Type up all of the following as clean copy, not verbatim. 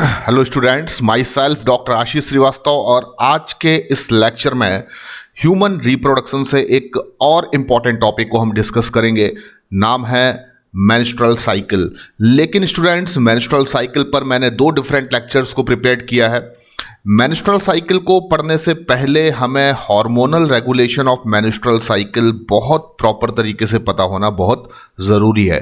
Hello students, myself doctor Ashish Srivastava और आज के इस लेक्चर में ह्यूमन रिप्रोडक्शन से एक और इम्पॉर्टेंट टॉपिक को हम डिस्कस करेंगे। नाम है मेंस्ट्रुअल साइकिल। लेकिन स्टूडेंट्स, मेंस्ट्रुअल साइकिल पर मैंने दो डिफरेंट लेक्चर्स को प्रिपेयर किया है। मेंस्ट्रुअल साइकिल को पढ़ने से पहले हमें hormonal regulation of menstrual cycle बहुत प्रॉपर तरीके से पता होना बहुत ज़रूरी है।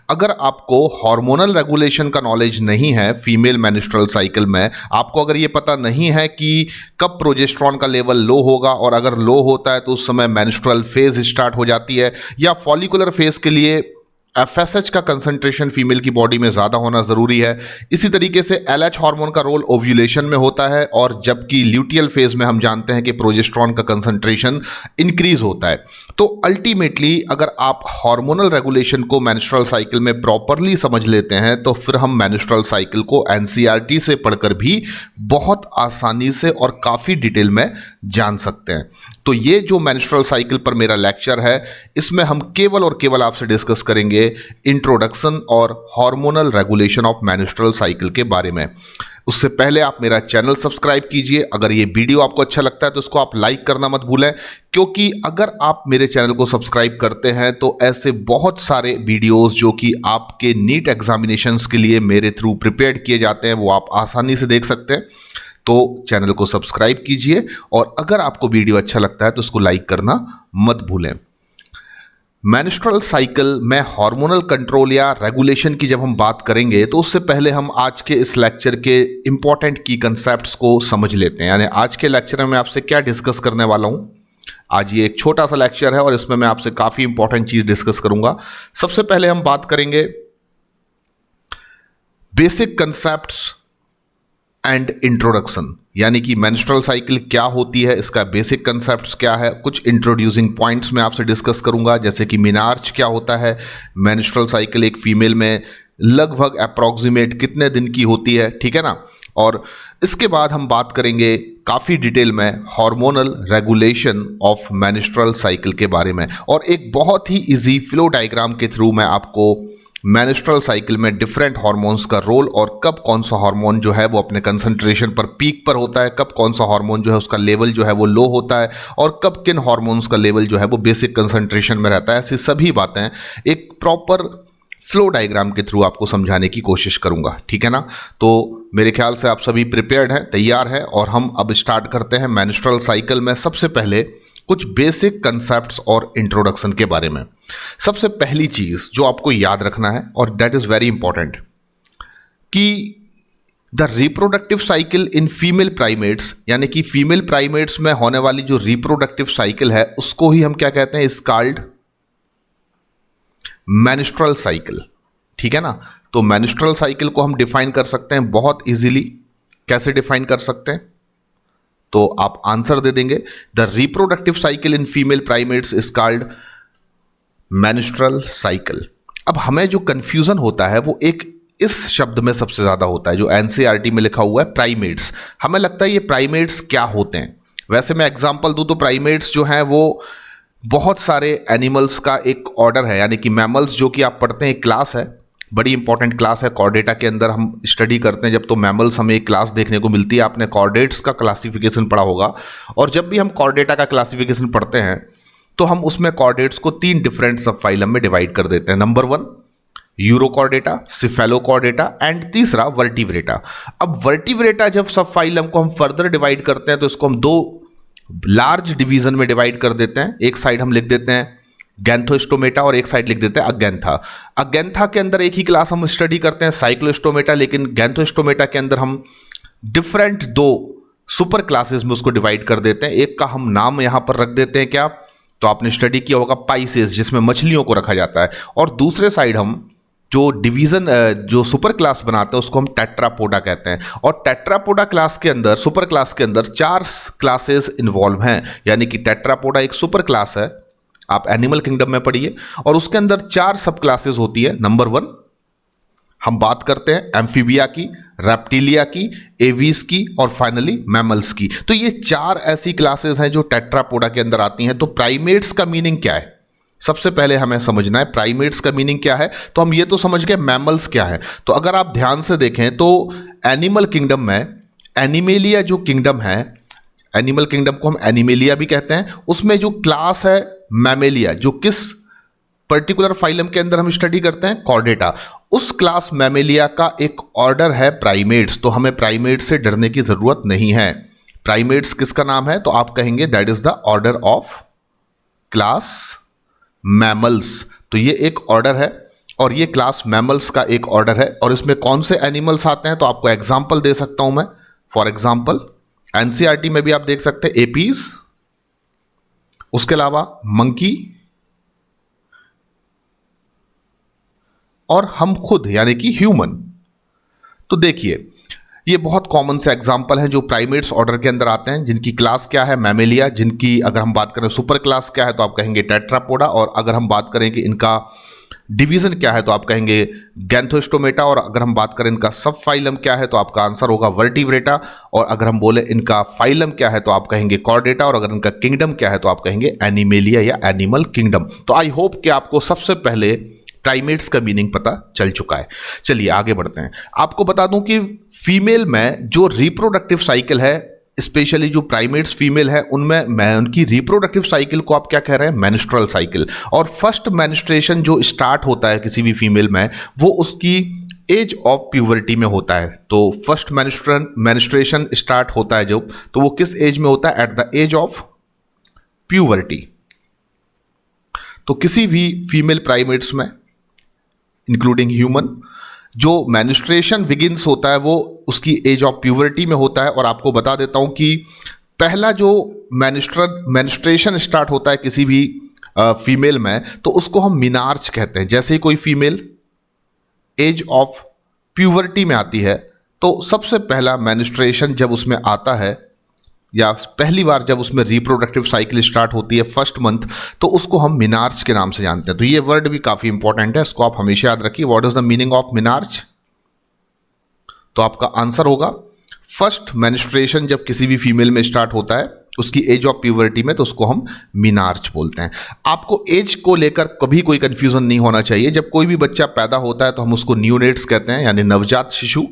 अगर आपको हार्मोनल रेगुलेशन का नॉलेज नहीं है फीमेल मेंस्ट्रुअल साइकिल में, आपको अगर ये पता नहीं है कि कब प्रोजेस्टेरॉन का लेवल लो होगा और अगर लो होता है तो उस समय मेंस्ट्रुअल फेज स्टार्ट हो जाती है, या फॉलिकुलर फेज के लिए एफएसएच का कंसंट्रेशन फीमेल की बॉडी में ज़्यादा होना ज़रूरी है। इसी तरीके से एलएच हार्मोन का रोल ओव्यूलेशन में होता है, और जबकि ल्यूटियल फेज में हम जानते हैं कि प्रोजेस्टेरॉन का कंसंट्रेशन इंक्रीज होता है। तो अल्टीमेटली अगर आप हार्मोनल रेगुलेशन को मेंस्ट्रुअल साइकिल में प्रॉपरली समझ लेते हैं तो फिर हम मेंस्ट्रुअल साइकिल को एनसीईआरटी से पढ़कर भी बहुत आसानी से और काफ़ी डिटेल में जान सकते हैं। तो ये जो मेंस्ट्रुअल साइकिल पर मेरा लेक्चर है, इसमें हम केवल और केवल आपसे डिस्कस करेंगे इंट्रोडक्शन और hormonal regulation of menstrual cycle के बारे में। उससे पहले आप मेरा चैनल सब्सक्राइब कीजिए। अगर ये वीडियो आपको अच्छा लगता है तो इसको आप लाइक करना मत भूलें, क्योंकि अगर आप मेरे चैनल को सब्सक्राइब करते हैं तो ऐसे बहुत सारे वीडियोस जो कि आपके नीट एग्जामिनेशंस के लिए मेरे थ्रू प्रिपेयर किए जाते हैं वो आप आसानी से देख सकते हैं। तो चैनल को सब्सक्राइब कीजिए, और अगर आपको वीडियो अच्छा लगता है तो इसको लाइक करना मत भूलें। मेंस्ट्रुअल साइकिल में हार्मोनल कंट्रोल या रेगुलेशन की जब हम बात करेंगे तो उससे पहले हम आज के इस लेक्चर के इंपॉर्टेंट की कंसेप्ट्स को समझ लेते हैं। यानी आज के लेक्चर में मैं आपसे क्या डिस्कस करने वाला हूं। आज ये एक छोटा सा लेक्चर है और इसमें मैं आपसे काफ़ी इंपॉर्टेंट चीज़ डिस्कस करूंगा। सबसे पहले हम बात करेंगे बेसिक कंसेप्ट्स एंड इंट्रोडक्शन, यानी कि मेंस्ट्रुअल साइकिल क्या होती है, इसका बेसिक कंसेप्ट्स क्या है, कुछ इंट्रोड्यूसिंग पॉइंट्स मैं आपसे डिस्कस करूंगा, जैसे कि मेनार्च क्या होता है, मेंस्ट्रुअल साइकिल एक फीमेल में लगभग अप्रॉक्सीमेट कितने दिन की होती है, ठीक है ना। और इसके बाद हम बात करेंगे काफ़ी डिटेल में hormonal regulation of menstrual cycle के बारे में, और एक बहुत ही इजी फ्लो डायग्राम के थ्रू मैं आपको मेंस्ट्रुअल साइकिल में डिफरेंट हार्मोन्स का रोल और कब कौन सा हार्मोन जो है वो अपने कंसंट्रेशन पर पीक पर होता है, कब कौन सा हार्मोन जो है उसका लेवल जो है वो लो होता है, और कब किन हार्मोन्स का लेवल जो है वो बेसिक कंसंट्रेशन में रहता है। ऐसी सभी बातें एक प्रॉपर फ्लो डायग्राम के थ्रू आपको समझाने की कोशिश करूंगा, ठीक है ना। तो मेरे ख्याल से आप सभी प्रिपेयर्ड हैं, तैयार हैं, और हम अब स्टार्ट करते हैं मेंस्ट्रुअल साइकिल में सबसे पहले कुछ बेसिक कंसेप्ट्स और इंट्रोडक्शन के बारे में। सबसे पहली चीज जो आपको याद रखना है, और दैट इज वेरी इंपॉर्टेंट, कि the reproductive cycle in female primates, यानी कि फीमेल प्राइमेट्स में होने वाली जो रिप्रोडक्टिव साइकिल है उसको ही हम क्या कहते हैं, इज कॉल्ड मेंस्ट्रुअल साइकिल, ठीक है ना। तो मेंस्ट्रुअल साइकिल को हम डिफाइन कर सकते हैं बहुत इजीली। कैसे डिफाइन कर सकते हैं, तो आप आंसर दे देंगे, the reproductive cycle in female primates is called menstrual cycle. अब हमें जो कंफ्यूजन होता है वो एक इस शब्द में सबसे ज्यादा होता है जो एनसीईआरटी में लिखा हुआ है प्राइमेट्स। हमें लगता है ये प्राइमेट्स क्या होते हैं। वैसे मैं एग्जांपल दूं तो प्राइमेट्स जो हैं वो बहुत सारे एनिमल्स का एक ऑर्डर है, यानी कि मैमल्स जो कि आप पढ़ते हैं एक क्लास है, बड़ी इंपॉर्टेंट क्लास है कॉर्डेटा के अंदर हम स्टडी करते हैं। जब तो मैमल्स हमें एक क्लास देखने को मिलती है, आपने कॉर्डेट्स का क्लासिफिकेशन पढ़ा होगा, और जब भी हम कॉर्डेटा का क्लासिफिकेशन पढ़ते हैं तो हम उसमें कॉर्डेट्स को 3 डिफरेंट सब फाइलम में डिवाइड कर देते हैं। नंबर 1 यूरोकॉर्डेटा, सिफेलोकॉर्डेटा, एंड तीसरा वर्टिब्रेटा। अब वर्टिब्रेटा जब सब फाइलम को हम फर्दर डिवाइड करते हैं तो इसको हम 2 लार्ज डिवीजन में डिवाइड कर देते हैं। एक साइड हम लिख देते हैं गैंथोस्टोमेटा और एक साइड लिख देते हैं अगैंथा। अगैंथा के अंदर एक ही क्लास हम स्टडी करते हैं साइक्लोस्टोमेटा, लेकिन गैंथोस्टोमेटा के अंदर हम डिफरेंट 2 सुपर क्लासेस में उसको डिवाइड कर देते हैं। एक का हम नाम यहां पर रख देते हैं क्या, तो आपने स्टडी किया होगा पाइसेस, जिसमें मछलियों को रखा जाता है, और दूसरे साइड हम जो डिवीजन जो सुपर क्लास बनाते हैं उसको हम टेट्रापोडा कहते हैं। और टेट्रापोडा क्लास के अंदर, सुपर क्लास के अंदर 4 क्लासेस इन्वॉल्व हैं, यानी कि टेट्रापोडा एक सुपर क्लास है, आप एनिमल किंगडम में पढ़िए, और उसके अंदर 4 सब क्लासेस होती है। नंबर 1 हम बात करते हैं एम्फीबिया की, रेप्टिलिया की, एवीज की, और फाइनली मैमल्स की। तो ये 4 ऐसी क्लासेस हैं जो टेट्रापोडा के अंदर आती हैं। तो प्राइमेट्स का मीनिंग क्या है, सबसे पहले हमें समझना है प्राइमेट्स का मीनिंग क्या है। तो हम ये तो समझ गए मैमल्स क्या है। तो अगर आप ध्यान से देखें तो एनिमल किंगडम में एनिमेलिया जो किंगडम है, एनिमल किंगडम को हम एनिमेलिया भी कहते हैं, उसमें जो क्लास है मैमेलिया, जो किस पर्टिकुलर फाइलम के अंदर हम स्टडी करते हैं, कॉर्डेटा, उस क्लास मैमेलिया का एक ऑर्डर है प्राइमेट्स। तो हमें प्राइमेट्स से डरने की जरूरत नहीं है। प्राइमेट्स किसका नाम है? तो आप कहेंगे that is the order of class mammals. तो ये एक ऑर्डर है और ये क्लास मैमल्स का एक ऑर्डर है। और इसमें कौन से एनिमल्स आते हैं? तो आपको एग्जांपल दे सकता हूं मैं। फॉर एग्जांपल एनसीईआरटी में भी आप देख सकते हैं एपीज, उसके अलावा मंकी और हम खुद यानी कि ह्यूमन। तो देखिए ये बहुत कॉमन से एग्जाम्पल हैं जो प्राइमेट्स ऑर्डर के अंदर आते हैं, जिनकी क्लास क्या है मैमेलिया, जिनकी अगर हम बात करें सुपर क्लास क्या है तो आप कहेंगे टेट्रापोडा, और अगर हम बात करें कि इनका डिवीजन क्या है तो आप कहेंगे गैंथोस्टोमेटा, और अगर हम बात करें इनका सब फाइलम क्या है तो आपका आंसर होगा वर्टिब्रेटा, और अगर हम बोले इनका फाइलम क्या है तो आप कहेंगे कॉर्डेटा, और अगर इनका किंगडम क्या है तो आप कहेंगे एनिमेलिया या एनिमल किंगडम। तो आई होप कि आपको सबसे पहले प्राइमेट्स का मीनिंग पता चल चुका है। चलिए आगे बढ़ते हैं। आपको बता दूं कि फीमेल में जो रिप्रोडक्टिव साइकिल है, स्पेशली जो प्राइमेट्स फीमेल है उनमें मैं उनकी रिप्रोडक्टिव साइकिल को आप क्या कह रहे हैं? Menstrual cycle. और फर्स्ट मेंस्ट्रुएशन जो स्टार्ट होता है किसी भी फीमेल में वो उसकी एज ऑफ प्यूबर्टी में होता है। तो फर्स्ट मेंस्ट्रुएशन स्टार्ट होता है जब, तो वो किस एज में होता है? At the age of puberty. तो किसी भी फीमेल प्राइमेट्स में इंक्लूडिंग ह्यूमन जो मेंस्ट्रुएशन बिगिंस होता है वो उसकी एज ऑफ प्यूबर्टी में होता है। और आपको बता देता हूं कि पहला जो मेंस्ट्रुएशन स्टार्ट होता है किसी भी फीमेल में तो उसको हम मिनार्च कहते हैं। जैसे ही कोई फीमेल एज ऑफ प्यूबर्टी में आती है तो सबसे पहला मेंस्ट्रुएशन जब उसमें आता है या पहली बार जब उसमें रिप्रोडक्टिव साइकिल स्टार्ट होती है फर्स्ट मंथ, तो उसको हम मिनार्च के नाम से जानते हैं। तो ये वर्ड भी काफ़ी इंपॉर्टेंट है, इसको आप हमेशा याद रखिए। What is the meaning of menarche? तो आपका आंसर होगा फर्स्ट मेंस्ट्रुएशन जब किसी भी फीमेल में स्टार्ट होता है उसकी एज ऑफ प्यूबर्टी में, तो उसको हम मिनार्च बोलते हैं। आपको एज को लेकर कभी कोई कंफ्यूजन नहीं होना चाहिए। जब कोई भी बच्चा पैदा होता है तो हम उसको न्यूनेट्स कहते हैं, यानी नवजात शिशु,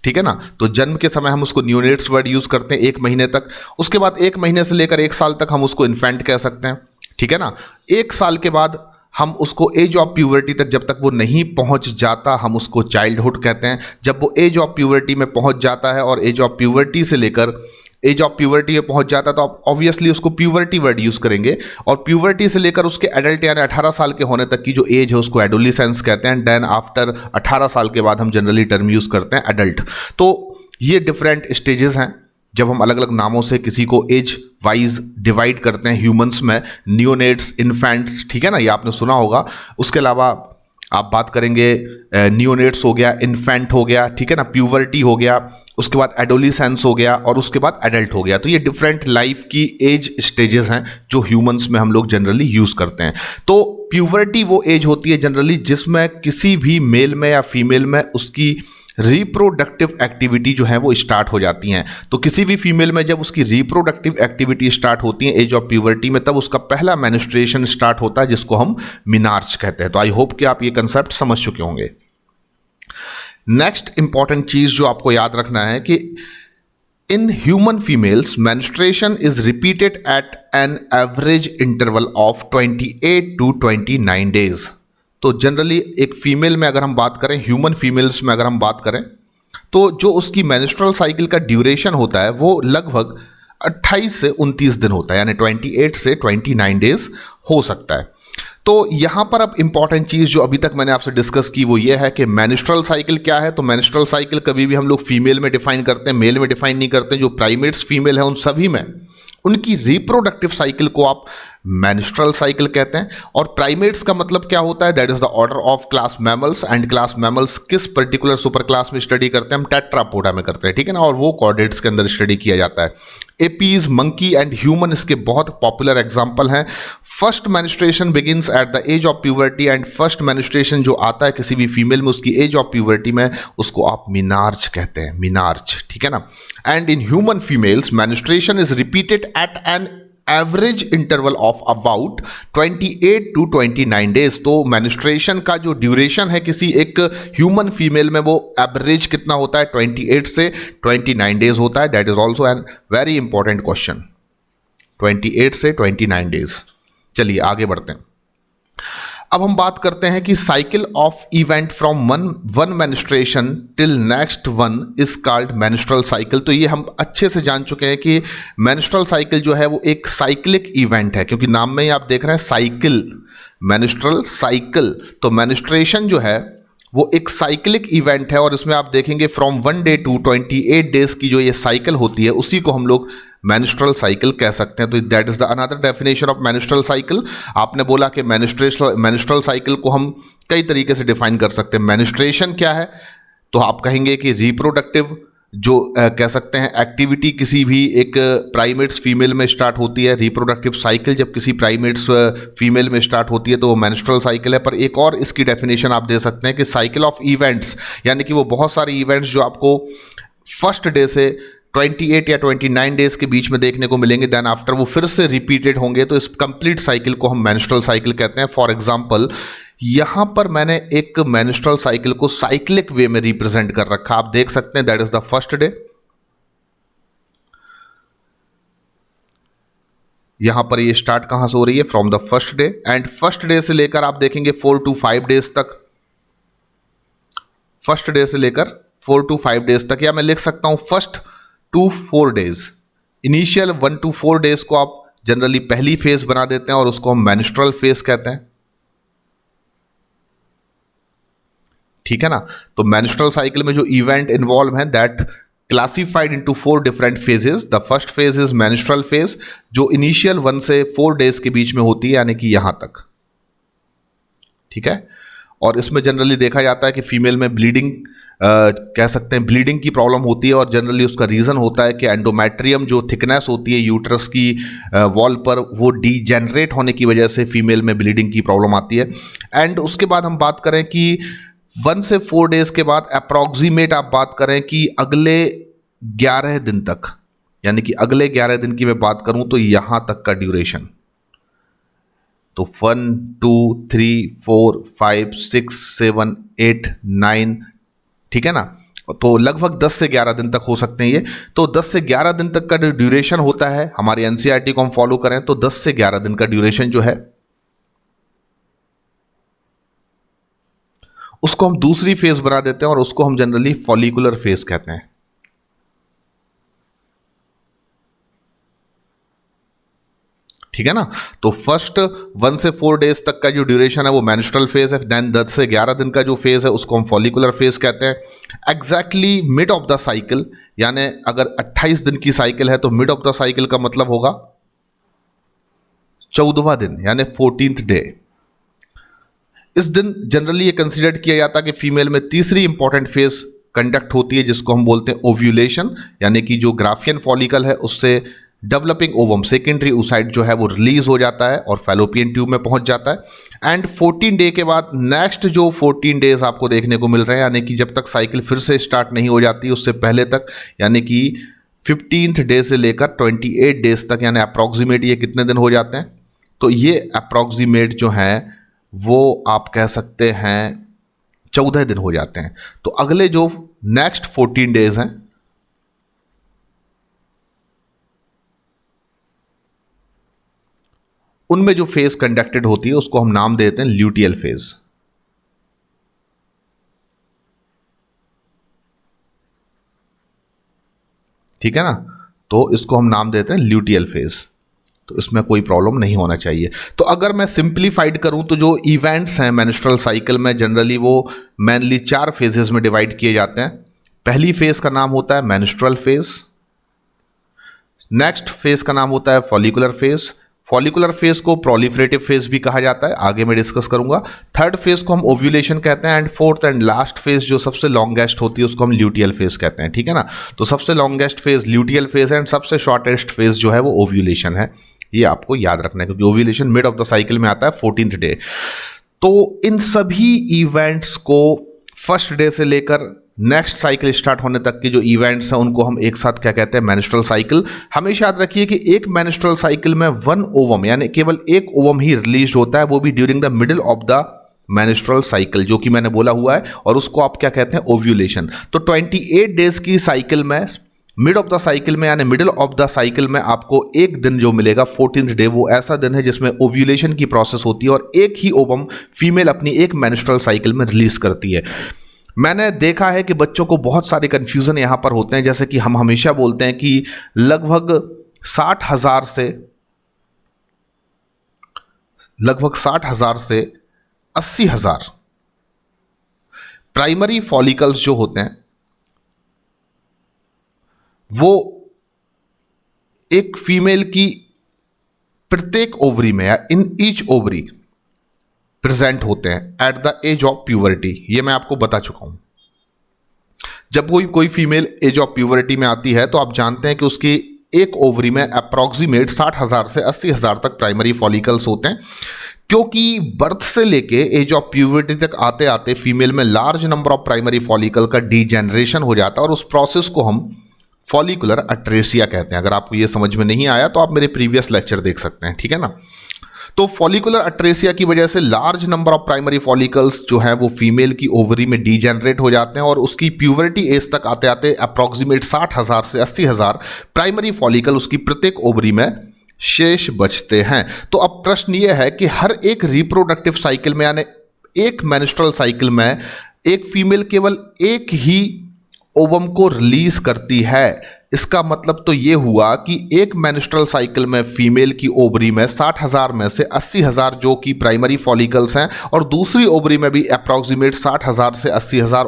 ठीक है ना। तो जन्म के समय हम उसको न्यूनेट्स वर्ड यूज करते हैं 1 महीने तक। उसके बाद 1 महीने से लेकर 1 साल तक हम उसको इन्फेंट कह सकते हैं, ठीक है ना। 1 साल के बाद हम उसको एज ऑफ प्यूबर्टी तक जब तक वो नहीं पहुंच जाता हम उसको चाइल्डहुड कहते हैं। जब वो एज ऑफ प्यूबर्टी में पहुंच जाता है और एज ऑफ प्यूबर्टी से लेकर एज ऑफ प्यूबर्टी में पहुंच जाता है तो आप ऑब्वियसली उसको प्यूबर्टी वर्ड यूज करेंगे। और प्यूबर्टी से लेकर उसके एडल्ट यानी 18 साल के होने तक की जो एज है उसको एडोलिसेंस कहते हैं। देन आफ्टर 18 साल के बाद हम जनरली टर्म यूज करते हैं एडल्ट। तो ये डिफरेंट स्टेजेस हैं जब हम अलग अलग नामों से किसी को एज वाइज डिवाइड करते हैं। ह्यूमंस में नियोनेट्स, इन्फेंट्स, ठीक है ना, ये आपने सुना होगा। उसके अलावा आप बात करेंगे नियोनेट्स हो गया, इन्फेंट हो गया, ठीक है ना, प्यूबर्टी हो गया, उसके बाद एडोलिसेंस हो गया और उसके बाद एडल्ट हो गया। तो ये डिफरेंट लाइफ की एज स्टेजेस हैं जो ह्यूमंस में हम लोग जनरली यूज करते हैं। तो प्यूबर्टी वो एज होती है जनरली जिसमें किसी भी मेल में या फीमेल में उसकी रिप्रोडक्टिव एक्टिविटी जो है वो स्टार्ट हो जाती हैं। तो किसी भी फीमेल में जब उसकी रिप्रोडक्टिव एक्टिविटी स्टार्ट होती है एज ऑफ प्यूबर्टी में, तब उसका पहला मेंस्ट्रुएशन स्टार्ट होता है जिसको हम मिनार्च कहते हैं। तो आई होप कि आप ये कंसेप्ट समझ चुके होंगे। नेक्स्ट इंपॉर्टेंट चीज जो आपको याद रखना है कि in human females menstruation is repeated at an average interval of 28 to 29 days. तो जनरली एक फीमेल में अगर हम बात करें, ह्यूमन फीमेल्स में अगर हम बात करें, तो जो उसकी मेंस्ट्रुअल साइकिल का ड्यूरेशन होता है वो लगभग 28 से 29 दिन होता है, यानी 28 से 29 डेज हो सकता है। तो यहाँ पर अब इंपॉर्टेंट चीज़ जो अभी तक मैंने आपसे डिस्कस की वो ये है कि मेंस्ट्रुअल साइकिल क्या है। तो मेंस्ट्रुअल साइकिल कभी भी हम लोग फीमेल में डिफाइन करते हैं, मेल में डिफाइन नहीं करते। जो प्राइमेट्स फीमेल है उन सभी में उनकी रिप्रोडक्टिव साइकिल को आप मेंस्ट्रुअल साइकिल कहते हैं। और प्राइमेट्स का मतलब क्या होता है? That is the order of class mammals. And class mammals किस पर्टिकुलर सुपर क्लास में स्टडी करते हैं? हम टेट्रापोडा में करते हैं, ठीक है ना, और वो कॉर्डेट्स के अंदर स्टडी किया जाता है। एपीज, मंकी एंड ह्यूमन इसके बहुत पॉपुलर एग्जाम्पल हैं। First menstruation begins at the age of puberty and first menstruation जो आता है किसी भी फीमेल में उसकी एज ऑफ प्यूबर्टी में, उसको आप मिनार्च कहते हैं, मिनार्च, ठीक है ना। And in human females menstruation is repeated at an average interval of about 28 to 29 days. तो मेंस्ट्रुएशन का जो ड्यूरेशन है किसी एक ह्यूमन फीमेल में वो एवरेज कितना होता है, 28 से 29 डेज होता है। That is also an very important question, 28 से 29 डेज। चलिए आगे बढ़ते हैं। अब हम बात करते हैं कि cycle of event from one menstruation till next one is called menstrual cycle. तो ये हम अच्छे से जान चुके हैं कि मेंस्ट्रुअल साइकिल जो है वो एक साइक्लिक इवेंट है, क्योंकि नाम में ही आप देख रहे हैं साइकिल, मेंस्ट्रुअल साइकिल। तो मेंस्ट्रुएशन जो है वो एक साइक्लिक इवेंट है और इसमें आप देखेंगे फ्रॉम 1 डे टू 28 डेज की जो ये साइकिल होती है उसी को हम लोग मेंस्ट्रुअल साइकिल कह सकते हैं। तो that is the another definition of menstrual cycle. आपने बोला कि मेंस्ट्रुअल साइकिल को हम कई तरीके से डिफाइन कर सकते हैं। मेंस्ट्रुएशन क्या है, तो आप कहेंगे कि रिप्रोडक्टिव जो कह सकते हैं एक्टिविटी किसी भी एक प्राइमेट्स फीमेल में स्टार्ट होती है। रिप्रोडक्टिव साइकिल जब किसी प्राइमेट्स फीमेल में स्टार्ट होती है तो वो मेंस्ट्रुअल साइकिल है। पर एक और इसकी डेफिनेशन आप दे सकते हैं कि साइकिल ऑफ इवेंट्स, यानी कि वो बहुत सारे इवेंट्स जो आपको फर्स्ट डे से 28 या 29 डेज के बीच में देखने को मिलेंगे, देन आफ्टर वो फिर से रिपीटेड होंगे, तो इस कंप्लीट साइकिल को हम मेंस्ट्रुअल साइकिल कहते हैं। फॉर एग्जांपल यहां पर मैंने एक मेंस्ट्रुअल साइकिल को साइक्लिक वे में रिप्रेजेंट कर रखा, आप देख सकते हैं। That is the first day. यहां पर ये स्टार्ट कहां से हो रही है, from the first day. And first day से लेकर आप देखेंगे 4 टू 5 डेज तक, फर्स्ट डे से लेकर 4 टू 5 डेज तक, या मैं लिख सकता हूं first to 4 days. Initial 1 to 4 days को आप जनरली पहली फेज बना देते हैं और उसको हम मेंस्ट्रुअल फेज कहते हैं, ठीक है ना। तो मेंस्ट्रुअल साइकिल में जो इवेंट इन्वॉल्व है that classified into 4 different phases. The first phase is menstrual phase जो इनिशियल 1 से 4 डेज के बीच में होती है, यानी कि यहां तक, ठीक है। और इसमें जनरली देखा जाता है कि फीमेल में ब्लीडिंग कह सकते हैं, ब्लीडिंग की प्रॉब्लम होती है और जनरली उसका रीज़न होता है कि एंडोमेट्रियम जो थिकनेस होती है यूट्रस की वॉल पर वो डीजेनरेट होने की वजह से फीमेल में ब्लीडिंग की प्रॉब्लम आती है। एंड उसके बाद हम बात करें कि 1 से 4 डेज के बाद अप्रॉक्सीमेट आप बात करें कि अगले 11 दिन तक, यानी कि अगले 11 दिन की मैं बात करूं तो यहां तक का ड्यूरेशन, तो 1 2 3 4 5 6 7 8 9, ठीक है ना। तो लगभग 10 से 11 दिन तक हो सकते हैं ये। तो 10 से 11 दिन तक का जो ड्यूरेशन होता है, हमारी एनसीईआरटी को हम फॉलो करें तो 10 से 11 दिन का ड्यूरेशन जो है उसको हम दूसरी फेज बना देते हैं और उसको हम जनरली फॉलिकुलर फेज कहते हैं, ठीक है ना। तो फर्स्ट 1 से 4 डेज तक का जो ड्यूरेशन है वो मेंस्ट्रुअल फेज है। देन 10 से 11 दिन का जो फेज है उसको हम फॉलिकुलर फेज कहते हैं। Exactly mid of the cycle, यानी अगर 28 दिन की साइकिल है तो मिड ऑफ द साइकिल का मतलब होगा 14वां दिन, यानी 14th डे। इस दिन जनरली ये कंसिडर किया जाता है कि फीमेल में तीसरी इंपॉर्टेंट फेज कंडक्ट होती है जिसको हम बोलते हैं ओव्यूलेशन, यानी कि जो ग्राफियन फॉलिकल है उससे डेवलपिंग ओवम सेकेंडरी oocyte जो है वो रिलीज हो जाता है और फैलोपियन ट्यूब में पहुंच जाता है। एंड 14 डे के बाद नेक्स्ट जो 14 डेज आपको देखने को मिल रहे हैं, यानी कि जब तक साइकिल फिर से स्टार्ट नहीं हो जाती उससे पहले तक, यानी कि 15th डे से लेकर 28 डेज तक, यानी अप्रॉक्सीमेट ये कितने दिन हो जाते हैं, तो ये अप्रॉक्सीमेट जो है वो आप कह सकते हैं 14 दिन हो जाते हैं। तो अगले जो नेक्स्ट 14 डेज हैं उनमें जो फेज कंडक्टेड होती है उसको हम नाम देते हैं ल्यूटियल फेज, ठीक है ना। तो इसको हम नाम देते हैं ल्यूटियल फेज, तो इसमें कोई प्रॉब्लम नहीं होना चाहिए। तो अगर मैं सिंप्लीफाइड करूं तो जो इवेंट्स हैं मेंस्ट्रुअल साइकिल में जनरली वो मेनली 4 फेजेस में डिवाइड किए जाते हैं। पहली फेज का नाम होता है मेंस्ट्रुअल फेज, नेक्स्ट फेज का नाम होता है फॉलिकुलर फेज, फॉलिकुलर फेज को प्रोलिफरेटिव फेज भी कहा जाता है, आगे मैं डिस्कस करूंगा। थर्ड फेज को हम ओव्यूलेशन कहते हैं and fourth and last phase जो सबसे लॉन्गेस्ट होती है उसको हम ल्यूटियल फेज कहते हैं, ठीक है ना। तो सबसे लॉन्गेस्ट फेज ल्यूटियल फेज है एंड सबसे शॉर्टेस्ट फेज जो है वो ओव्यूलेशन है, ये आपको याद रखना है क्योंकि ovulation mid of the cycle में आता है 14th डे। तो इन सभी इवेंट्स को फर्स्ट डे से लेकर नेक्स्ट साइकिल स्टार्ट होने तक के जो इवेंट्स हैं उनको हम एक साथ क्या कहते हैं, मेंस्ट्रुअल साइकिल। हमेशा याद रखिए कि एक मेंस्ट्रुअल साइकिल में वन ओवम यानी केवल एक ओवम ही रिलीज होता है, वो भी during the middle of the menstrual cycle, जो कि मैंने बोला हुआ है, और उसको आप क्या कहते हैं, ओव्यूलेशन। तो 28 डेज की साइकिल में मिड ऑफ द साइकिल में यानी मिडिल ऑफ द साइकिल में आपको एक दिन जो मिलेगा 14th डे, वो ऐसा दिन है जिसमें ओव्यूलेशन की प्रोसेस होती है और एक ही ओवम फीमेल अपनी एक मेंस्ट्रुअल साइकिल में रिलीज करती है। मैंने देखा है कि बच्चों को बहुत सारे कंफ्यूजन यहां पर होते हैं, जैसे कि हम हमेशा बोलते हैं कि लगभग 60,000 से 80,000 प्राइमरी फॉलिकल्स जो होते हैं वो एक फीमेल की प्रत्येक ओवरी में या इन ईच ओवरी प्रेजेंट होते हैं at the age of puberty. ये मैं आपको बता चुका हूं। जब कोई फीमेल एज ऑफ प्यूबर्टी में आती है तो आप जानते हैं कि उसकी एक ओवरी में अप्रॉक्सीमेट 60,000 से 80,000 तक प्राइमरी फॉलिकल्स होते हैं, क्योंकि बर्थ से लेके एज ऑफ प्यूबर्टी तक आते आते फीमेल में large number of primary follicle का डीजेनरेशन हो जाता है और उस प्रोसेस को हम फॉलिकुलर अट्रेसिया कहते हैं। अगर आपको ये समझ में नहीं आया तो आप मेरे प्रीवियस लेक्चर देख सकते हैं, ठीक है ना। तो फॉलिकुलर अट्रेसिया की वजह से large number of primary follicles जो है वो फीमेल की ओवरी में डीजेनरेट हो जाते हैं और उसकी प्यूबर्टी एज तक आते आते अप्रॉक्सीमेट 60,000 से 80,000 प्राइमरी फॉलिकल उसकी प्रत्येक ओवरी में शेष बचते हैं। तो अब प्रश्न ये है कि हर एक रिप्रोडक्टिव साइकिल में यानी एक मेंस्ट्रुअल साइकिल में एक फीमेल केवल एक ही ओवम को रिलीज करती है। इसका मतलब तो ये हुआ कि एक मेंस्ट्रुअल साइकिल में फीमेल की ओवरी में 60,000 में से 80,000 जो कि प्राइमरी फॉलिकल्स हैं और दूसरी ओवरी में भी अप्रॉक्सीमेट 60,000 से 80,000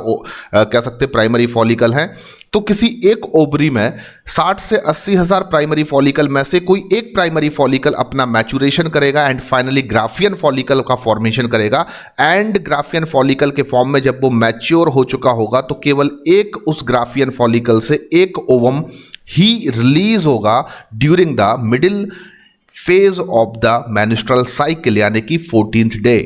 कह सकते प्राइमरी फॉलिकल हैं। तो किसी एक ओवरी में 60 से 80,000 प्राइमरी फॉलिकल में से कोई एक प्राइमरी फॉलिकल अपना मैचुरेशन करेगा एंड फाइनली ग्राफियन फॉलिकल का फॉर्मेशन करेगा। एंड ग्राफियन फॉलिकल के फॉर्म में जब वो मैच्योर हो चुका होगा तो केवल एक उस ग्राफियन फॉलिकल से एक ओवम ही रिलीज होगा during the middle phase of the menstrual cycle यानी कि 14th डे।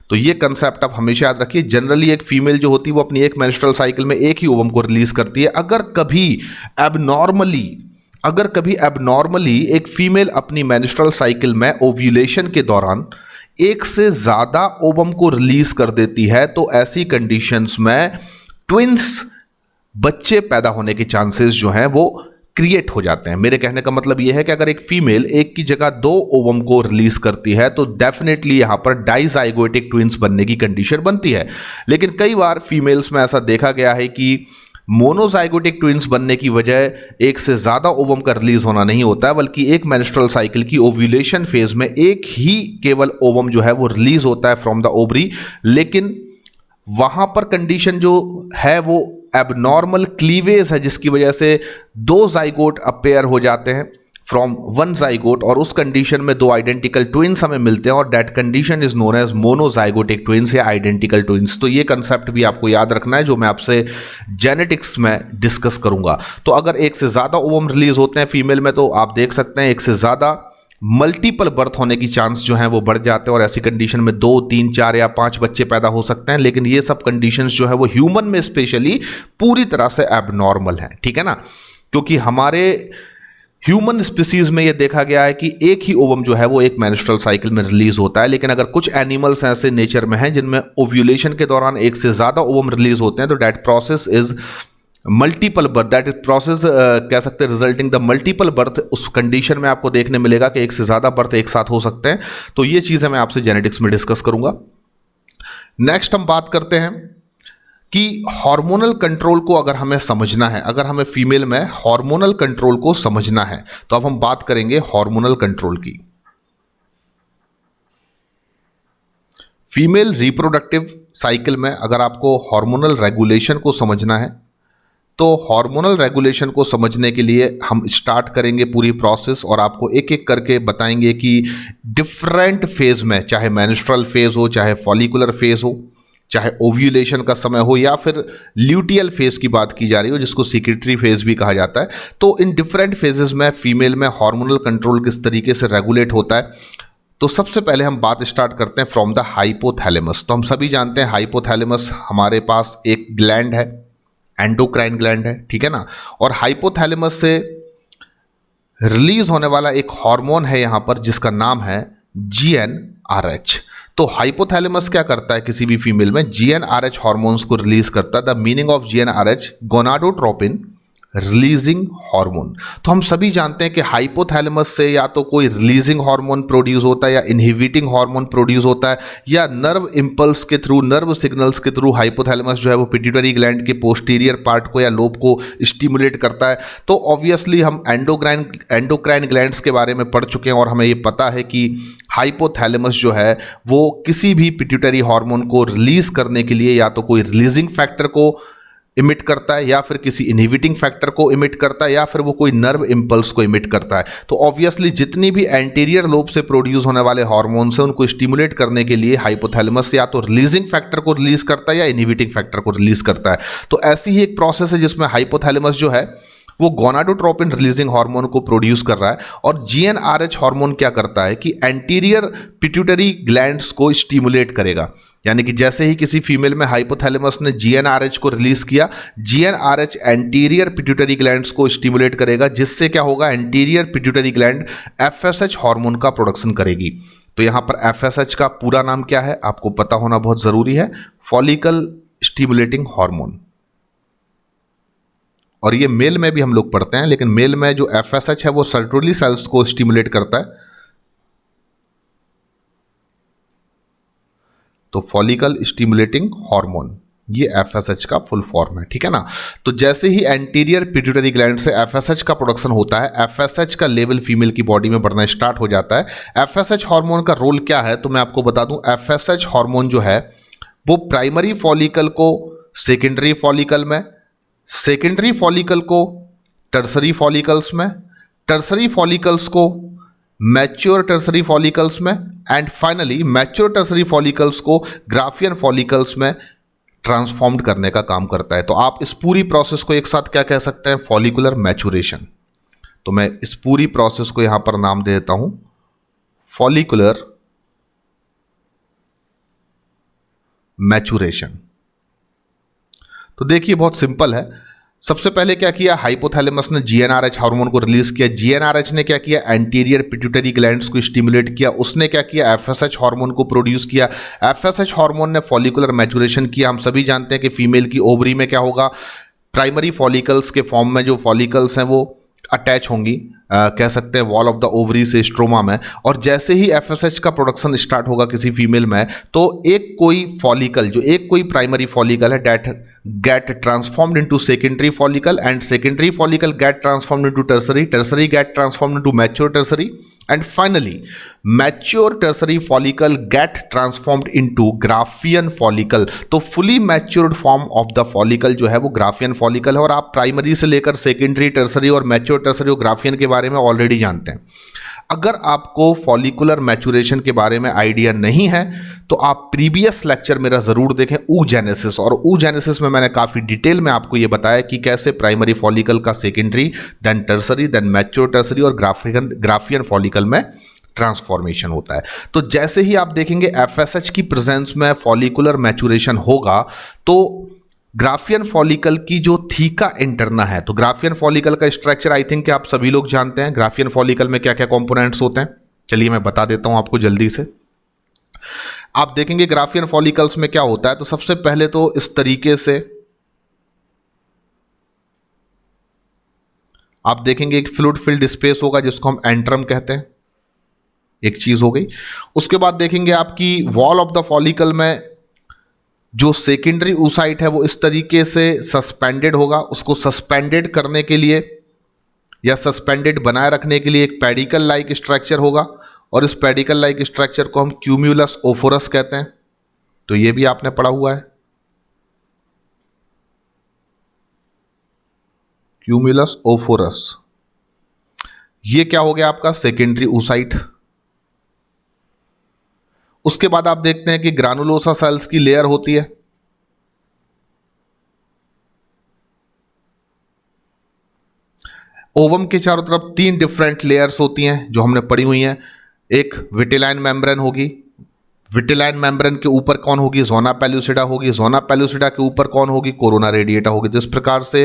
तो ये कंसेप्ट आप हमेशा याद रखिए। जनरली एक फीमेल जो होती है वो अपनी एक मेंस्ट्रुअल साइकिल में एक ही ओवम को रिलीज करती है। अगर कभी एबनॉर्मली एक फीमेल अपनी मेंस्ट्रुअल साइकिल में ओव्यूलेशन के दौरान एक से ज्यादा ओवम को रिलीज कर देती है तो ऐसी कंडीशंस में ट्विंस बच्चे पैदा होने के चांसेस जो हैं वो क्रिएट हो जाते हैं। मेरे कहने का मतलब यह है कि अगर एक फीमेल एक की जगह 2 ओवम को रिलीज करती है तो डेफिनेटली यहां पर डाइजाइगोटिक ट्विंस बनने की कंडीशन बनती है। लेकिन कई बार फीमेल्स में ऐसा देखा गया है कि मोनोजाइगोटिक ट्विंस बनने की वजह एक से ज्यादा ओवम का रिलीज होना नहीं होता है, बल्कि एक मेंस्ट्रुअल साइकिल की ओव्यूलेशन फेज में एक ही केवल ओवम जो है वो रिलीज होता है फ्रॉम द ओवरी। लेकिन वहां पर कंडीशन जो है वो एबनॉर्मल क्लीवेज है, जिसकी वजह से 2 जाइगोट अपेयर हो जाते हैं फ्रॉम 1 जाइगोट और उस कंडीशन में 2 आइडेंटिकल ट्विंस हमें मिलते हैं और that condition is known as monozygotic twins या आइडेंटिकल ट्विंस। तो ये कंसेप्ट भी आपको याद रखना है जो मैं आपसे जेनेटिक्स में डिस्कस करूंगा। तो अगर एक से ज्यादा ओवम रिलीज होते हैं फीमेल में तो आप देख सकते हैं एक से ज्यादा मल्टीपल बर्थ होने की चांस जो है वो बढ़ जाते हैं और ऐसी कंडीशन में 2, 3, 4 या 5 बच्चे पैदा हो सकते हैं। लेकिन ये सब कंडीशंस जो है वो ह्यूमन में स्पेशली पूरी तरह से एबनॉर्मल है, ठीक है ना, क्योंकि हमारे ह्यूमन स्पीसीज में ये देखा गया है कि एक ही ओवम जो है वो एक मेंस्ट्रुअल साइकिल में रिलीज होता है। लेकिन अगर कुछ एनिमल्स ऐसे नेचर में हैं जिनमें ओव्यूलेशन के दौरान एक से ज्यादा ओवम रिलीज होते हैं तो that process is multiple birth, that is process कह सकते हैं रिजल्टिंग द मल्टीपल बर्थ। उस कंडीशन में आपको देखने मिलेगा कि एक से ज्यादा बर्थ एक साथ हो सकते हैं। तो ये चीजें मैं आपसे जेनेटिक्स में डिस्कस करूंगा। नेक्स्ट हम बात करते हैं कि हार्मोनल कंट्रोल को अगर हमें समझना है, अगर हमें फीमेल में हार्मोनल कंट्रोल को समझना है तो अब हम बात करेंगे हार्मोनल कंट्रोल की। फीमेल रिप्रोडक्टिव साइकिल में अगर आपको हार्मोनल रेगुलेशन को समझना है तो हार्मोनल रेगुलेशन को समझने के लिए हम स्टार्ट करेंगे पूरी प्रोसेस और आपको एक एक करके बताएंगे कि डिफरेंट फेज में, चाहे मेंस्ट्रुअल फेज हो, चाहे फॉलिकुलर फेज हो, चाहे ओव्यूलेशन का समय हो या फिर ल्यूटियल फेज की बात की जा रही हो जिसको सिक्रेटरी फेज भी कहा जाता है। तो इन डिफरेंट फेजेस में फीमेल में हार्मोनल कंट्रोल किस तरीके से रेगुलेट होता है तो सबसे पहले हम बात स्टार्ट करते हैं फ्रॉम द हाइपोथैलेमस। तो हम सभी जानते हैं हाइपोथैलेमस हमारे पास एक ग्लैंड है, एंडोक्राइन ग्लैंड है, ठीक है ना। और हाइपोथैलेमस से रिलीज होने वाला एक हार्मोन है यहां पर जिसका नाम है GnRH। तो हाइपोथैलेमस क्या करता है किसी भी फीमेल में, GnRH हार्मोन्स को रिलीज करता है। The meaning of GnRH, gonadotropin releasing hormone. तो हम सभी जानते हैं कि हाइपोथैलेमस से या तो कोई रिलीजिंग हार्मोन प्रोड्यूस होता है या इनहिबिटिंग हार्मोन प्रोड्यूस होता है, या नर्व इंपल्स के थ्रू, नर्व सिग्नल्स के थ्रू हाइपोथैलेमस जो है वो पिट्यूटरी ग्लैंड के पोस्टीरियर पार्ट को या लोब को स्टिमुलेट करता है। तो ऑब्वियसली हम एंडोक्राइन ग्लैंड्स के बारे में पढ़ चुके हैं और हमें ये पता है कि हाइपोथैलेमस जो है वो किसी भी पिट्यूटरी हार्मोन को रिलीज करने के लिए या तो कोई रिलीजिंग फैक्टर को इमिट करता है, या फिर किसी इनहिबिटिंग फैक्टर को इमिट करता है, या फिर वो कोई नर्व इंपल्स को इमिट करता है। तो ऑब्वियसली जितनी भी एंटीरियर लोब से प्रोड्यूस होने वाले हार्मोन्स हैं उनको स्टिमुलेट करने के लिए हाइपोथैलेमस या तो रिलीजिंग फैक्टर को रिलीज करता है या इनहिबिटिंग फैक्टर को रिलीज करता है। तो ऐसी ही एक प्रोसेस है जिसमें हाइपोथैलेमस जो है वो गोनाडोट्रोपिन रिलीजिंग हार्मोन को प्रोड्यूस कर रहा है, और GnRH हार्मोन क्या करता है कि एंटीरियर पिट्यूटरी ग्लैंड्स को स्टिमुलेट करेगा। यानी कि जैसे ही किसी फीमेल में हाइपोथैलेमस ने GnRH को रिलीज किया, GnRH एंटीरियर पिट्यूटरी ग्लैंड्स को स्टिमुलेट करेगा, जिससे क्या होगा, anterior pituitary gland FSH hormone का प्रोडक्शन करेगी। तो यहां पर FSH का पूरा नाम क्या है आपको पता होना बहुत जरूरी है, फॉलिकल स्टिमुलेटिंग हार्मोन। और ये मेल में भी हम लोग पढ़ते हैं, लेकिन मेल में जो FSH है वो सर्टोरली सेल्स को स्टिमुलेट करता है। तो फॉलिकल स्टिमुलेटिंग हार्मोन, ये FSH का फुल फॉर्म है, ठीक है ना। तो जैसे ही एंटीरियर पिट्यूटरी ग्लैंड से FSH का प्रोडक्शन होता है, FSH का लेवल फीमेल की बॉडी में बढ़ना स्टार्ट हो जाता है। FSH हार्मोन का रोल क्या है तो मैं आपको बता दूं, FSH हार्मोन जो है वो प्राइमरी फॉलिकल को सेकेंडरी फॉलिकल में, सेकेंडरी फॉलिकल को टर्सरी फॉलिकल्स में, टर्सरी फॉलिकल्स को मैच्योर टर्सरी फॉलिकल्स में, and finally mature tertiary follicles को ग्राफियन फॉलिकल्स में ट्रांसफॉर्म्ड करने का काम करता है। तो आप इस पूरी प्रोसेस को एक साथ क्या कह सकते हैं, फॉलिकुलर मैचुरेशन। तो मैं इस पूरी प्रोसेस को यहां पर नाम दे देता हूं फॉलिकुलर मैचुरेशन। तो देखिए बहुत सिंपल है। सबसे पहले क्या किया, हाइपोथैलेमस ने GnRH हार्मोन को रिलीज किया। GnRH ने क्या किया, एंटीरियर पिट्यूटरी ग्लैंड्स को स्टिमुलेट किया। उसने क्या किया, FSH हार्मोन को प्रोड्यूस किया। FSH हार्मोन ने फॉलिकुलर मैचुरेशन किया। हम सभी जानते हैं कि फीमेल की ओवरी में क्या होगा, प्राइमरी फॉलिकल्स के फॉर्म में जो फॉलिकल्स हैं वो अटैच होंगी, कह सकते हैं वॉल ऑफ द ओवरी से स्ट्रोमा में। और जैसे ही FSH का प्रोडक्शन स्टार्ट होगा किसी फीमेल में, तो एक कोई फॉलिकल, जो एक कोई प्राइमरी फॉलिकल है, date get transformed into secondary follicle, and secondary follicle get transformed into tertiary, tertiary get transformed into mature tertiary, and finally mature tertiary follicle get transformed into Graafian follicle। तो fully matured form of the follicle जो है वो Graafian follicle है। और आप primary से लेकर secondary, tertiary और मैच्योर टर्सरी और ग्राफियन के बारे में ऑलरेडी जानते हैं। अगर आपको फॉलिकुलर मैचुरेशन के बारे में आइडिया नहीं है तो आप प्रीवियस लेक्चर मेरा ज़रूर देखें, oogenesis। और oogenesis में मैंने काफ़ी डिटेल में आपको ये बताया कि कैसे प्राइमरी फॉलिकल का secondary, then tertiary, then mature tertiary और ग्राफियन फॉलिकल में ट्रांसफॉर्मेशन होता है। तो जैसे ही आप देखेंगे FSH की प्रेजेंस में फॉलिकुलर मैचुरेशन होगा, तो ग्राफियन फॉलिकल की जो थीका इंटरना है, तो ग्राफियन फॉलिकल का स्ट्रक्चर आई थिंक आप सभी लोग जानते हैं। ग्राफियन फॉलिकल में क्या क्या कंपोनेंट्स होते हैं, चलिए मैं बता देता हूं आपको जल्दी से। आप देखेंगे ग्राफियन फॉलिकल्स में क्या होता है, तो सबसे पहले तो इस तरीके से आप देखेंगे एक फ्लूइड फिल्ड स्पेस होगा जिसको हम एंट्रम कहते हैं, एक चीज हो गई। उसके बाद देखेंगे आपकी वॉल ऑफ द फॉलिकल में जो सेकेंडरी oocyte है वो इस तरीके से सस्पेंडेड होगा। उसको सस्पेंडेड करने के लिए या सस्पेंडेड बनाए रखने के लिए एक पेडिकल लाइक स्ट्रक्चर होगा, और इस पेडिकल लाइक स्ट्रक्चर को हम क्यूम्यूलस ओफोरस कहते हैं। तो ये भी आपने पढ़ा हुआ है, क्यूम्यूलस ओफोरस। ये क्या हो गया आपका सेकेंडरी oocyte। उसके बाद आप देखते हैं कि ग्रानुलोसा सेल्स की लेयर होती है। ओवम के चारों तरफ 3 डिफरेंट लेयर्स होती हैं जो हमने पढ़ी हुई हैं। एक विटिलाइन मेम्ब्रेन होगी, विटिलाइन मेम्ब्रेन के ऊपर कौन होगी, जोना पेलुसिडा होगी, जोना पेलुसिडा के ऊपर कौन होगी, कोरोना रेडिएटा होगी। तो इस प्रकार से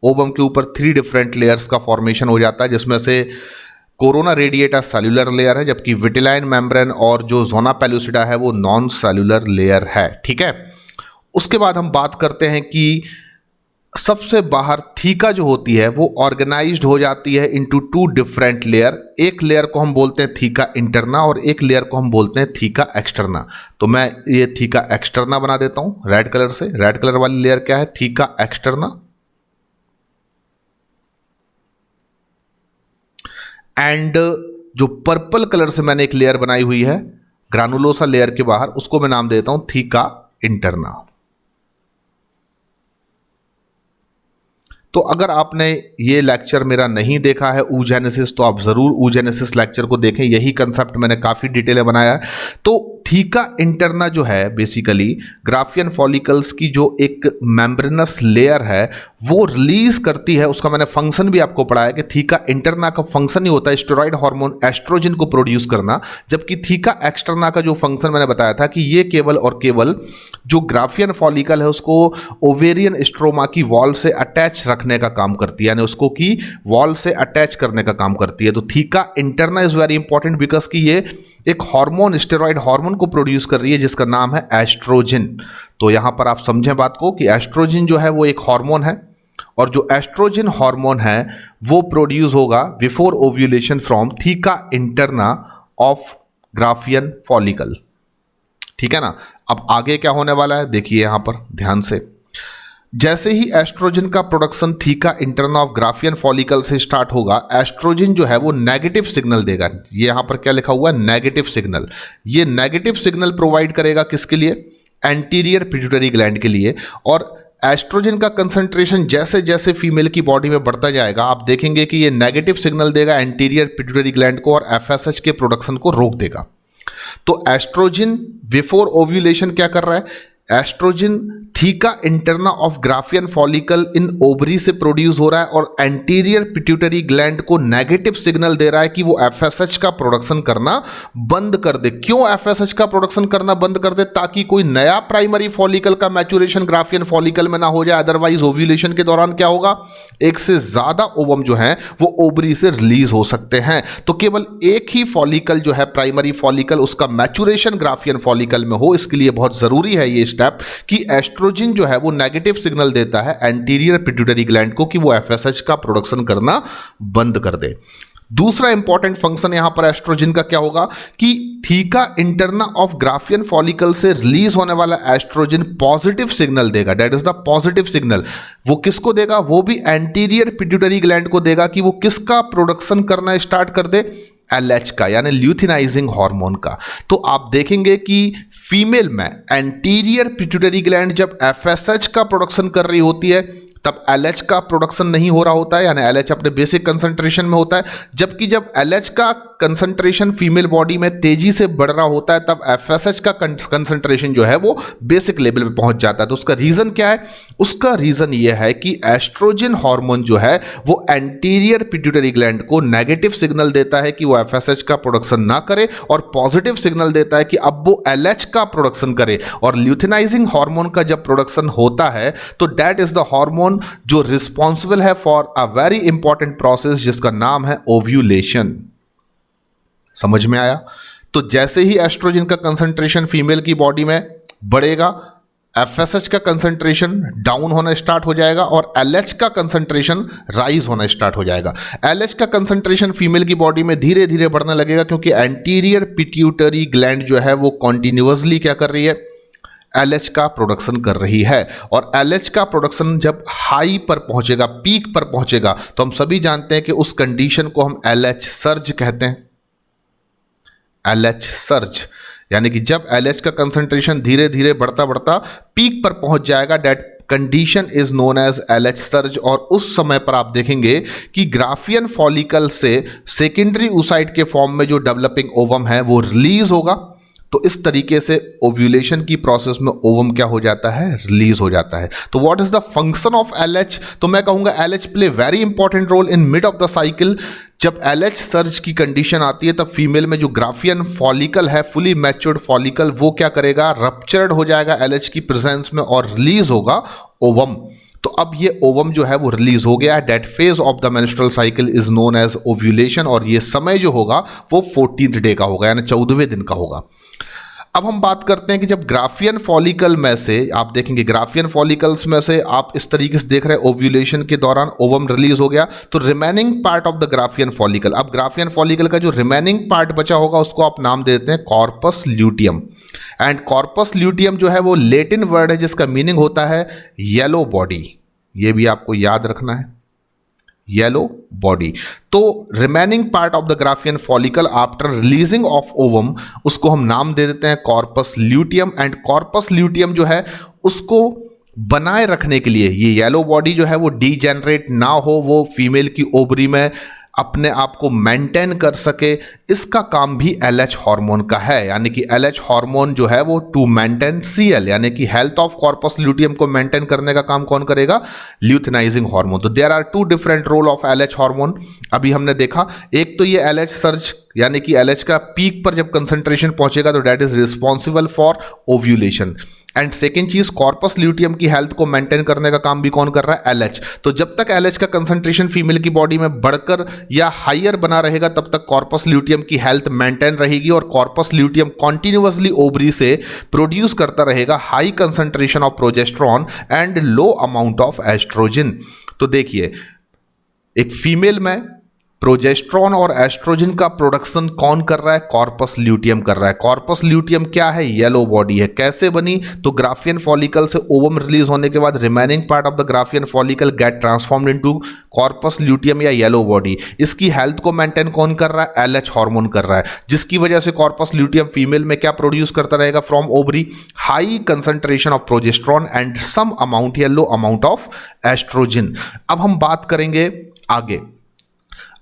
ओवम के ऊपर 3 डिफरेंट लेयर्स का फॉर्मेशन हो जाता है, जिसमें से कोरोना रेडिएटा सेल्यूलर लेयर है, जबकि विटिलाइन मेम्ब्रेन और जो जोना पेलुसिडा है वो नॉन सेल्यूलर लेयर है। ठीक है, उसके बाद हम बात करते हैं कि सबसे बाहर थीका जो होती है वो ऑर्गेनाइज्ड हो जाती है इनटू 2 डिफरेंट लेयर। एक लेयर को हम बोलते हैं थीका इंटरना और एक लेयर को हम बोलते हैं थीका एक्सटर्ना। तो मैं ये थीका एक्सटर्ना बना देता हूं रेड कलर से। रेड कलर वाली लेयर क्या है, थीका एक्सटर्ना। एंड जो पर्पल कलर से मैंने एक लेयर बनाई हुई है ग्रानुलोसा लेयर के बाहर, उसको मैं नाम देता हूं थीका इंटरना। तो अगर आपने ये लेक्चर मेरा नहीं देखा है oogenesis, तो आप ज़रूर oogenesis लेक्चर को देखें। यही कंसेप्ट मैंने काफ़ी डिटेल में बनाया है। तो थीका इंटरना जो है बेसिकली ग्राफियन फॉलिकल्स की जो एक मेम्ब्रेनस लेयर है वो रिलीज करती है। उसका मैंने फंक्शन भी आपको पढ़ाया कि थीका इंटरना का फंक्शन ही होता है स्टेरॉइड हार्मोन एस्ट्रोजन को प्रोड्यूस करना, जबकि थीका एक्सटर्ना का जो फंक्शन मैंने बताया था कि ये केवल और केवल जो ग्राफियन फॉलिकल है उसको ओवेरियन स्ट्रोमा की वॉल से अटैच रखने का काम करती है, यानी उसको की वॉल से अटैच करने का काम करती है। तो theca interna is very important because कि ये एक हार्मोन स्टेरॉइड हार्मोन को प्रोड्यूस कर रही है जिसका नाम है एस्ट्रोजन। तो यहां पर आप समझें बात को कि एस्ट्रोजन जो है वो एक हार्मोन है और जो एस्ट्रोजन हार्मोन है वो प्रोड्यूस होगा before ovulation from theca interna of Graafian follicle. ठीक है ना। अब आगे क्या होने वाला है देखिए यहां पर ध्यान से। जैसे ही एस्ट्रोजन का production theca interna of Graafian follicle से स्टार्ट होगा, एस्ट्रोजन जो है वो नेगेटिव सिग्नल देगा। ये यहां पर क्या लिखा हुआ है, नेगेटिव सिग्नल। ये नेगेटिव सिग्नल प्रोवाइड करेगा किसके लिए, एंटीरियर पिट्यूटरी ग्लैंड के लिए। और एस्ट्रोजन का कंसंट्रेशन जैसे जैसे फीमेल की बॉडी में बढ़ता जाएगा आप देखेंगे कि ये नेगेटिव सिग्नल देगा एंटीरियर पिट्यूटरी ग्लैंड को और एफएसएच के प्रोडक्शन को रोक देगा। तो एस्ट्रोजन बिफोर ओव्यूलेशन क्या कर रहा है, estrogen theca interna of Graafian follicle in ovary से प्रोड्यूस हो रहा है और एंटीरियर पिट्यूटरी ग्लैंड को नेगेटिव सिग्नल दे रहा है कि वो एफएसएच का प्रोडक्शन करना बंद कर दे। क्यों एफएसएच का प्रोडक्शन करना बंद कर दे, ताकि कोई नया प्राइमरी फॉलिकल का मैच्योरेशन ग्राफियन फॉलिकल में ना हो जाए। अदरवाइज ओव्यूलेशन के दौरान क्या होगा, एक से ज्यादा ओवम जो है वो ओवरी से रिलीज हो सकते हैं। तो केवल एक ही फॉलिकल जो है प्राइमरी फॉलिकल उसका मैच्योरेशन ग्राफियन फॉलिकल में हो, इसके लिए बहुत जरूरी है ये स्टेप कि एस्ट्रोजन जो है वो नेगेटिव सिग्नल देता है एंटीरियर पिट्यूटरी ग्लैंड को कि वो एफएसएच का प्रोडक्शन करना बंद कर दे। दूसरा इंपॉर्टेंट फंक्शन यहां पर एस्ट्रोजन का क्या होगा कि theca interna of Graafian follicle से रिलीज होने वाला एस्ट्रोजन पॉजिटिव सिग्नल देगा, that is the positive signal. वो किसको देगा, वो भी एंटीरियर पिट्यूटरी ग्लैंड को देगा कि वो किसका प्रोडक्शन करना स्टार्ट कर दे, एलएच का, यानी ल्यूथिनाइजिंग हार्मोन का। तो आप देखेंगे कि फीमेल में एंटीरियर पिट्यूटरी ग्लैंड जब एफएसएच का प्रोडक्शन कर रही होती है तब एलएच का प्रोडक्शन नहीं हो रहा होता है, यानी एलएच अपने बेसिक कंसंट्रेशन में होता है। जबकि जब एलएच का कंसंट्रेशन फीमेल बॉडी में तेजी से बढ़ रहा होता है तब एफएसएच का कंसंट्रेशन जो है वो बेसिक लेवल पे पहुंच जाता है। तो उसका रीजन क्या है, उसका रीजन ये है कि एस्ट्रोजन हार्मोन जो है वो एंटीरियर पिट्यूटरी ग्लैंड को नेगेटिव सिग्नल देता है कि वो एफएसएच का प्रोडक्शन ना करे और पॉजिटिव सिग्नल देता है कि अब वो एलएच का प्रोडक्शन करे। और ल्यूथिनाइजिंग हार्मोन का जब प्रोडक्शन होता है तो दैट इज द हार्मोन जो रिस्पॉन्सिबल है for a very important process जिसका नाम है ओव्यूलेशन। समझ में आया। तो जैसे ही एस्ट्रोजन का कंसंट्रेशन फीमेल की बॉडी में बढ़ेगा एफएसएच का कंसंट्रेशन डाउन होना स्टार्ट हो जाएगा और एलएच का कंसंट्रेशन राइज होना स्टार्ट हो जाएगा। एलएच का कंसंट्रेशन फीमेल की बॉडी में धीरे धीरे बढ़ने लगेगा क्योंकि एंटीरियर पिट्यूटरी ग्लैंड जो है वो कॉन्टिन्यूअसली क्या कर रही है, एलएच का प्रोडक्शन कर रही है। और एलएच का प्रोडक्शन जब हाई पर पहुंचेगा, पीक पर पहुंचेगा, तो हम सभी जानते हैं कि उस कंडीशन को हम एलएच सर्ज कहते हैं। एलएच सर्ज यानी कि जब एलएच का कंसंट्रेशन धीरे धीरे बढ़ता बढ़ता पीक पर पहुंच जाएगा, that condition is known as LH surge. और उस समय पर आप देखेंगे कि ग्राफियन फॉलिकल से सेकेंडरी oocyte के फॉर्म में जो डेवलपिंग ओवम है वो रिलीज होगा। तो इस तरीके से ओव्यूलेशन की प्रोसेस में ओवम क्या हो जाता है, रिलीज हो जाता है। तो what is the function of LH? तो मैं कहूंगा LH play very important role in mid of the cycle. जब एलएच सर्ज की कंडीशन आती है तब फीमेल में जो ग्राफियन फॉलिकल है, फुली मैच्योर्ड फॉलिकल, वो क्या करेगा, रप्चर्ड हो जाएगा एलएच की प्रेजेंस में और रिलीज होगा ओवम। तो अब ये ओवम जो है वो रिलीज हो गया है। That phase of the menstrual cycle is known as ovulation, और ये समय जो होगा वो 14th डे का होगा, यानी 14वें दिन का होगा। अब हम बात करते हैं कि जब ग्राफियन फॉलिकल में से आप देखेंगे, ग्राफियन फॉलिकल्स में से आप इस तरीके से देख रहे हैं ओव्यूलेशन के दौरान ओवम रिलीज हो गया, तो remaining part of the Graafian follicle, अब ग्राफियन फॉलिकल का जो रिमेनिंग पार्ट बचा होगा उसको आप नाम देते हैं corpus luteum. And corpus luteum जो है वो लैटिन वर्ड है जिसका मीनिंग होता है येलो बॉडी। ये भी आपको याद रखना है, येलो बॉडी। तो remaining part of the Graafian follicle after releasing of ovum, उसको हम नाम दे देते हैं corpus luteum. And corpus luteum जो है उसको बनाए रखने के लिए, ये येलो बॉडी जो है वो डीजेनरेट ना हो, वो फीमेल की ओवरी में अपने आप को मेंटेन कर सके, इसका काम भी एलएच हार्मोन का है। यानी कि एलएच हार्मोन जो है वो टू मेंटेन सीएल, यानी कि हेल्थ ऑफ कॉर्पस ल्यूटियम को मेंटेन करने का काम कौन करेगा, ल्यूथिनाइजिंग हार्मोन। तो there are two different role of LH hormone. अभी हमने देखा, एक तो ये एलएच सर्ज, यानी कि एलएच का पीक पर जब कंसंट्रेशन पहुंचेगा तो that is responsible for ovulation. And second चीज, कॉर्पस ल्यूटियम की हेल्थ को मेंटेन करने का काम भी कौन कर रहा है, एलएच। तो जब तक एलएच का कंसंट्रेशन फीमेल की बॉडी में बढ़कर या हायर बना रहेगा तब तक कॉर्पस ल्यूटियम की हेल्थ मेंटेन रहेगी, और कॉर्पस ल्यूटियम कॉन्टिन्यूअसली ओवरी से प्रोड्यूस करता रहेगा high concentration of progesterone and low amount of oestrogen. तो देखिए, एक फीमेल में प्रोजेस्टेरॉन और एस्ट्रोजन का प्रोडक्शन कौन कर रहा है, कॉर्पस ल्यूटियम कर रहा है। कॉर्पस ल्यूटियम क्या है, येलो बॉडी है। कैसे बनी, तो ग्राफियन फॉलिकल से ओवम रिलीज होने के बाद remaining part of the Graafian follicle get transformed into corpus luteum या येलो बॉडी। इसकी हेल्थ को मेंटेन कौन कर रहा है, एलएच हार्मोन कर रहा है, जिसकी वजह से कॉर्पस ल्यूटियम फीमेल में क्या प्रोड्यूस करता रहेगा from ovary, high concentration of progesterone and some amount या लो अमाउंट ऑफ एस्ट्रोजन। अब हम बात करेंगे आगे।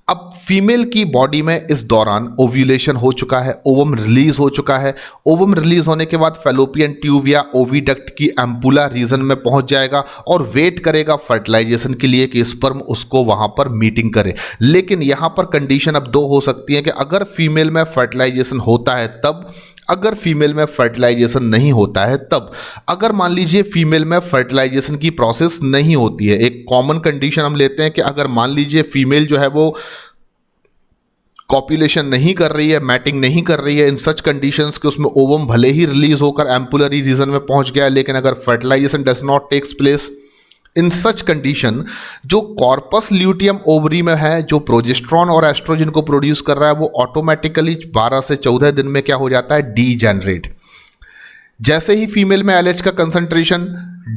अब फीमेल की बॉडी में इस दौरान ओव्यूलेशन हो चुका है, ओवम रिलीज हो चुका है। ओवम रिलीज होने के बाद फैलोपियन ट्यूब या ओविडक्ट की एम्पुला रीजन में पहुंच जाएगा और वेट करेगा फर्टिलाइजेशन के लिए कि स्पर्म उसको वहां पर मीटिंग करे। लेकिन यहां पर कंडीशन अब दो हो सकती है कि अगर फीमेल में फर्टिलाइजेशन होता है तब, अगर फीमेल में फर्टिलाइजेशन नहीं होता है तब। अगर मान लीजिए फीमेल में फर्टिलाइजेशन की प्रोसेस नहीं होती है, एक कॉमन कंडीशन हम लेते हैं कि अगर मान लीजिए फीमेल जो है वो कॉपुलेशन नहीं कर रही है, मैटिंग नहीं कर रही है, इन सच कंडीशंस के उसमें ओवम भले ही रिलीज होकर एम्पुलरी रीजन में पहुंच गया है, लेकिन अगर fertilization does not takes place, in such condition जो कॉर्पस ल्यूटियम ओवरी में है, जो प्रोजेस्टेरॉन और एस्ट्रोजन को प्रोड्यूस कर रहा है, वो ऑटोमेटिकली 12 से 14 दिन में क्या हो जाता है, डीजेनरेट। जैसे ही फीमेल में एलएच का कंसंट्रेशन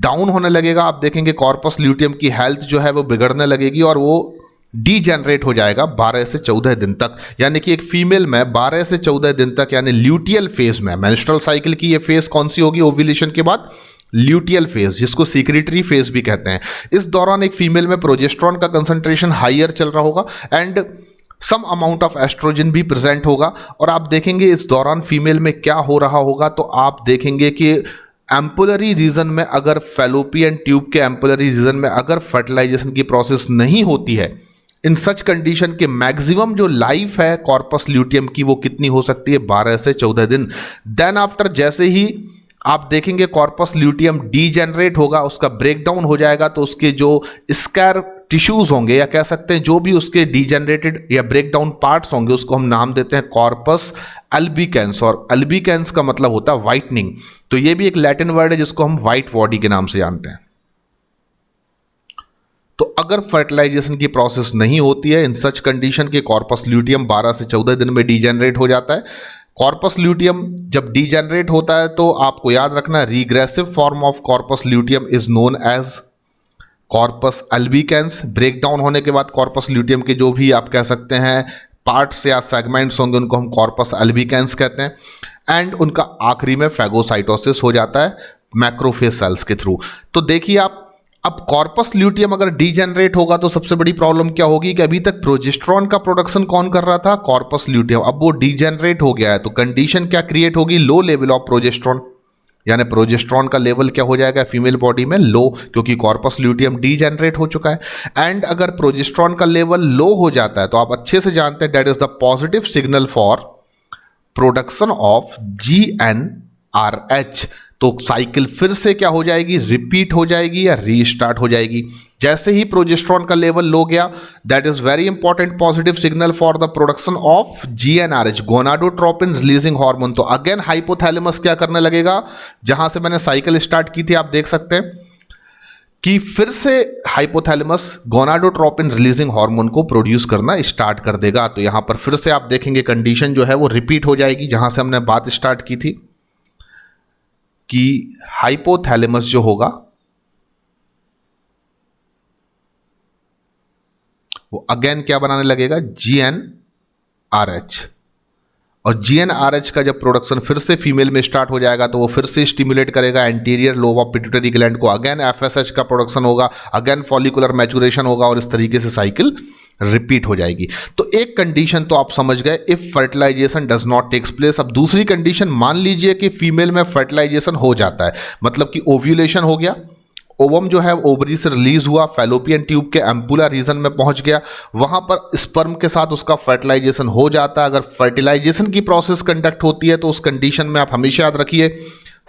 डाउन होने लगेगा, आप देखेंगे कॉर्पस ल्यूटियम की हेल्थ जो है वो बिगड़ने लगेगी और वो डीजेनरेट हो जाएगा 12 से 14 दिन तक। यानी कि एक फीमेल में 12 से 14 दिन तक, यानी ल्यूटियल फेज में, मेंस्ट्रुअल साइकिल की ये फेज कौन सी होगी, ओव्यूलेशन के बाद ल्यूटियल फेज, जिसको सीक्रेटरी फेज भी कहते हैं। इस दौरान एक फीमेल में प्रोजेस्टेरॉन का कंसंट्रेशन हायर चल रहा होगा and some amount of estrogen भी प्रेजेंट होगा। और आप देखेंगे इस दौरान फीमेल में क्या हो रहा होगा, तो आप देखेंगे कि एम्पुलरी रीजन में, अगर फैलोपियन ट्यूब के एम्पुलरी रीजन में अगर फर्टिलाइजेशन की प्रोसेस नहीं होती है, इन सच कंडीशन के मैक्सिमम जो लाइफ है कॉर्पस ल्यूटियम की वो कितनी हो सकती है, 12 से 14 दिन। देन आफ्टर जैसे ही आप देखेंगे कॉर्पस ल्यूटियम डीजेनरेट होगा, उसका ब्रेकडाउन हो जाएगा, तो उसके जो स्कैर टिश्यूज होंगे या कह सकते हैं जो भी उसके डीजेनरेटेड या ब्रेकडाउन पार्ट्स होंगे, उसको हम नाम देते हैं कॉर्पस अल्बिकेंस। और अल्बिकेंस का मतलब होता है वाइटनिंग। तो ये भी एक लैटिन वर्ड है जिसको हम व्हाइट बॉडी के नाम से जानते हैं। तो अगर फर्टिलाइजेशन की प्रोसेस नहीं होती है, इन सच कंडीशन के कॉर्पस ल्यूटियम 12 से 14 दिन में डीजेनरेट हो जाता है। कॉर्पस ल्यूटियम जब डीजेनरेट होता है तो आपको याद रखना, regressive form of corpus luteum is known as corpus albicans. Breakdown होने के बाद कॉर्पस ल्यूटियम के जो भी आप कह सकते हैं पार्ट्स या सेगमेंट्स होंगे उनको हम कॉर्पस अल्बिकेंस कहते हैं। एंड उनका आखिरी में फैगोसाइटोसिस हो जाता है मैक्रोफेज सेल्स के थ्रू। तो देखिए आप, अब कॉर्पस ल्यूटियम अगर डीजेनरेट होगा तो सबसे बड़ी प्रॉब्लम क्या होगी कि अभी तक प्रोजेस्टेरॉन का प्रोडक्शन कौन कर रहा था, कॉर्पस ल्यूटियम, अब वो डीजेनरेट हो गया है तो कंडीशन क्या क्रिएट होगी, लो लेवल ऑफ प्रोजेस्टेरॉन, यानी प्रोजेस्टेरॉन का लेवल क्या हो जाएगा फीमेल बॉडी में, लो, क्योंकि कॉर्पस ल्यूटियम डीजेनरेट हो चुका है। एंड अगर प्रोजेस्टेरॉन का लेवल लो हो जाता है तो आप अच्छे से जानते हैं that is the positive signal for production of GnRH, तो साइकिल फिर से क्या हो जाएगी, रिपीट हो जाएगी या रीस्टार्ट हो जाएगी। जैसे ही प्रोजेस्टेरॉन का लेवल लो गया, that is very important positive signal for the production of GnRH, gonadotropin releasing hormone. तो अगेन हाइपोथैलेमस क्या करने लगेगा, जहां से मैंने साइकिल स्टार्ट की थी आप देख सकते हैं कि फिर से हाइपोथैलेमस गोनाडोट्रोपिन रिलीजिंग हार्मोन को प्रोड्यूस करना स्टार्ट कर देगा। तो यहां पर फिर से आप देखेंगे कंडीशन जो है वो रिपीट हो जाएगी, जहां से हमने बात स्टार्ट की थी कि हाइपोथैलेमस जो होगा वो अगेन क्या बनाने लगेगा, GnRH, और GnRH का जब प्रोडक्शन फिर से फीमेल में स्टार्ट हो जाएगा तो वो फिर से स्टिमुलेट करेगा anterior lobe of pituitary gland को, अगेन FSH का प्रोडक्शन होगा, अगेन फॉलिकुलर मैचुरेशन होगा और इस तरीके से साइकिल रिपीट हो जाएगी। तो एक कंडीशन तो आप समझ गए, if fertilization does not takes place. अब दूसरी कंडीशन, मान लीजिए कि फीमेल में फर्टिलाइजेशन हो जाता है, मतलब कि ओव्यूलेशन हो गया, ओवम जो है ओवरी से रिलीज हुआ, फैलोपियन ट्यूब के एम्पुला रीजन में पहुंच गया, वहां पर स्पर्म के साथ उसका फर्टिलाइजेशन हो जाता है। अगर फर्टिलाइजेशन की प्रोसेस कंडक्ट होती है तो उस कंडीशन में आप हमेशा याद रखिए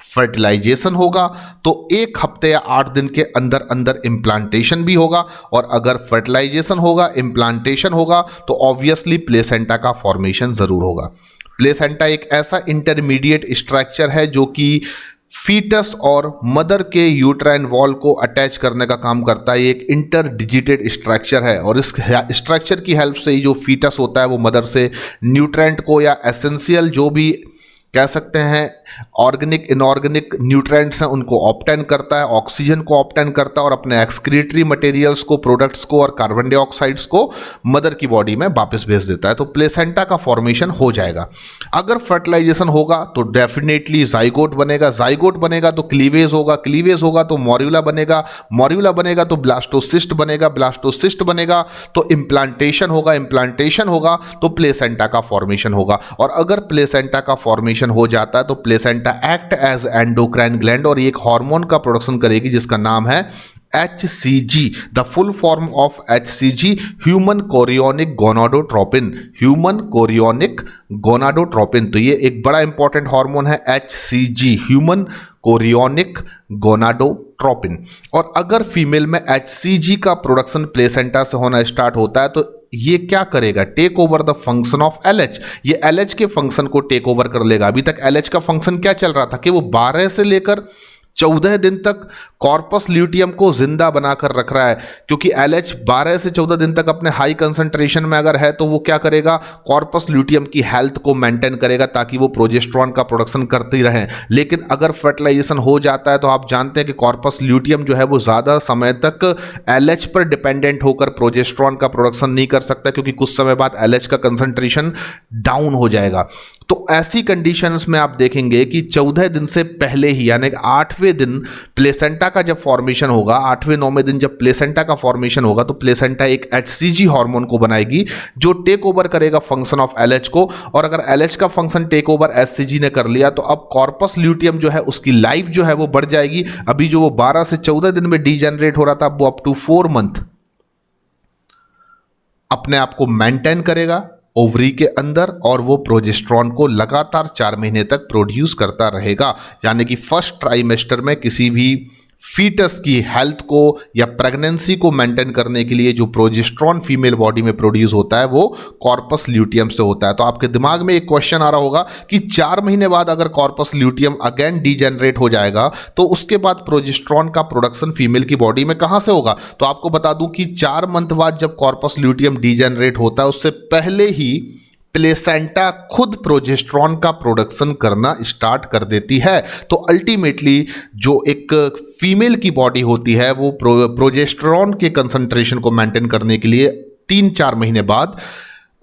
फर्टिलाइजेशन होगा तो 1 हफ्ते या 8 दिन के अंदर अंदर इम्प्लांटेशन भी होगा, और अगर फर्टिलाइजेशन होगा, इम्प्लांटेशन होगा तो ऑब्वियसली प्लेसेंटा का फॉर्मेशन जरूर होगा। प्लेसेंटा एक ऐसा इंटरमीडिएट स्ट्रक्चर है जो कि फीटस और मदर के यूट्राइन वॉल को अटैच करने का काम करता है। ये एक इंटरडिजिटेड स्ट्रक्चर है और इस स्ट्रक्चर की हेल्प से ही जो फीटस होता है वो मदर से न्यूट्रेंट को या एसेंशियल जो भी कह सकते हैं ऑर्गेनिक इनऑर्गेनिक न्यूट्रेंट्स हैं उनको ऑब्टेन करता है, ऑक्सीजन को ऑब्टेन करता है और अपने एक्सक्रीटरी मटेरियल्स को, प्रोडक्ट्स को और कार्बन डाइऑक्साइड्स को मदर की बॉडी में वापस भेज देता है। तो प्लेसेंटा का फॉर्मेशन हो जाएगा। अगर फर्टिलाइजेशन होगा तो डेफिनेटली जाइगोट बनेगा, जाइगोट बनेगा तो क्लीवेज होगा, क्लीवेज होगा तो मॉर्यूला बनेगा, मॉर्यूला बनेगा तो ब्लास्टोसिस्ट बनेगा, ब्लास्टोसिस्ट बनेगा तो इम्प्लांटेशन होगा, इम्प्लांटेशन होगा तो प्लेसेंटा का फॉर्मेशन होगा। और अगर प्लेसेंटा का फॉर्मेशन हो जाता है तो placenta act as endocrine gland और ये एक हार्मोन का प्रोडक्शन करेगी जिसका नाम है HCG, the full form of HCG, human chorionic gonadotropin, human chorionic gonadotropin. तो ये एक बड़ा इंपॉर्टेंट हार्मोन है HCG, ह्यूमन कोरियोनिक गोनाडोट्रोपिन। और अगर फीमेल में HCG का प्रोडक्शन प्लेसेंटा से होना स्टार्ट होता है तो ये क्या करेगा, take over the function of LH, ये LH के फंक्शन को टेक ओवर कर लेगा। अभी तक LH का फंक्शन क्या चल रहा था कि वो 12 से लेकर 14 दिन तक कॉर्पस ल्यूटियम को जिंदा बनाकर रख रहा है, क्योंकि LH 12 से 14 दिन तक अपने हाई कंसंट्रेशन में अगर है तो वो क्या करेगा, कॉर्पस ल्यूटियम की हेल्थ को मेंटेन करेगा ताकि वो प्रोजेस्टेरॉन का प्रोडक्शन करते ही रहें। लेकिन अगर फर्टिलाइजेशन हो जाता है तो आप जानते हैं कि कॉर्पस ल्यूटियम जो है वो ज़्यादा समय तक LH पर डिपेंडेंट होकर प्रोजेस्टेरॉन का प्रोडक्शन नहीं कर सकता, क्योंकि कुछ समय बाद LH का कंसंट्रेशन डाउन हो जाएगा। तो ऐसी कंडीशंस में आप देखेंगे कि 14 दिन से पहले ही यानी 8वें दिन प्लेसेंटा का जब फॉर्मेशन होगा, 8वें 9वें दिन जब प्लेसेंटा का फॉर्मेशन होगा तो प्लेसेंटा एक HCG हार्मोन को बनाएगी जो टेक ओवर करेगा फंक्शन ऑफ LH को। और अगर LH का फंक्शन टेक ओवर HCG ने कर लिया तो अब कॉर्पस ल्यूटियम जो है उसकी लाइफ जो है वो बढ़ जाएगी। अभी जो वो 12 से 14 दिन में डीजेनरेट हो रहा था वो अप टू 4 मंथ अपने आप को मेंटेन करेगा ओवरी के अंदर और वो प्रोजेस्टेरॉन को लगातार 4 महीने तक प्रोड्यूस करता रहेगा। यानी कि फर्स्ट ट्राइमेस्टर में किसी भी फीटस की हेल्थ को या प्रेगनेंसी को मेंटेन करने के लिए जो प्रोजेस्टेरॉन फीमेल बॉडी में प्रोड्यूस होता है वो कॉर्पस ल्यूटियम से होता है। तो आपके दिमाग में एक क्वेश्चन आ रहा होगा कि 4 महीने बाद अगर कॉर्पस ल्यूटियम अगेन डीजेनरेट हो जाएगा तो उसके बाद प्रोजेस्टेरॉन का प्रोडक्शन फीमेल की बॉडी में कहां से होगा। तो आपको बता दूं कि 4 मंथ बाद जब कॉर्पस ल्यूटियम डीजेनरेट होता है उससे पहले ही प्लेसेंटा खुद प्रोजेस्टेरॉन का प्रोडक्शन करना स्टार्ट कर देती है। तो अल्टीमेटली जो एक फीमेल की बॉडी होती है वो प्रोजेस्टेरॉन के कंसंट्रेशन को मेंटेन करने के लिए 3-4 महीने बाद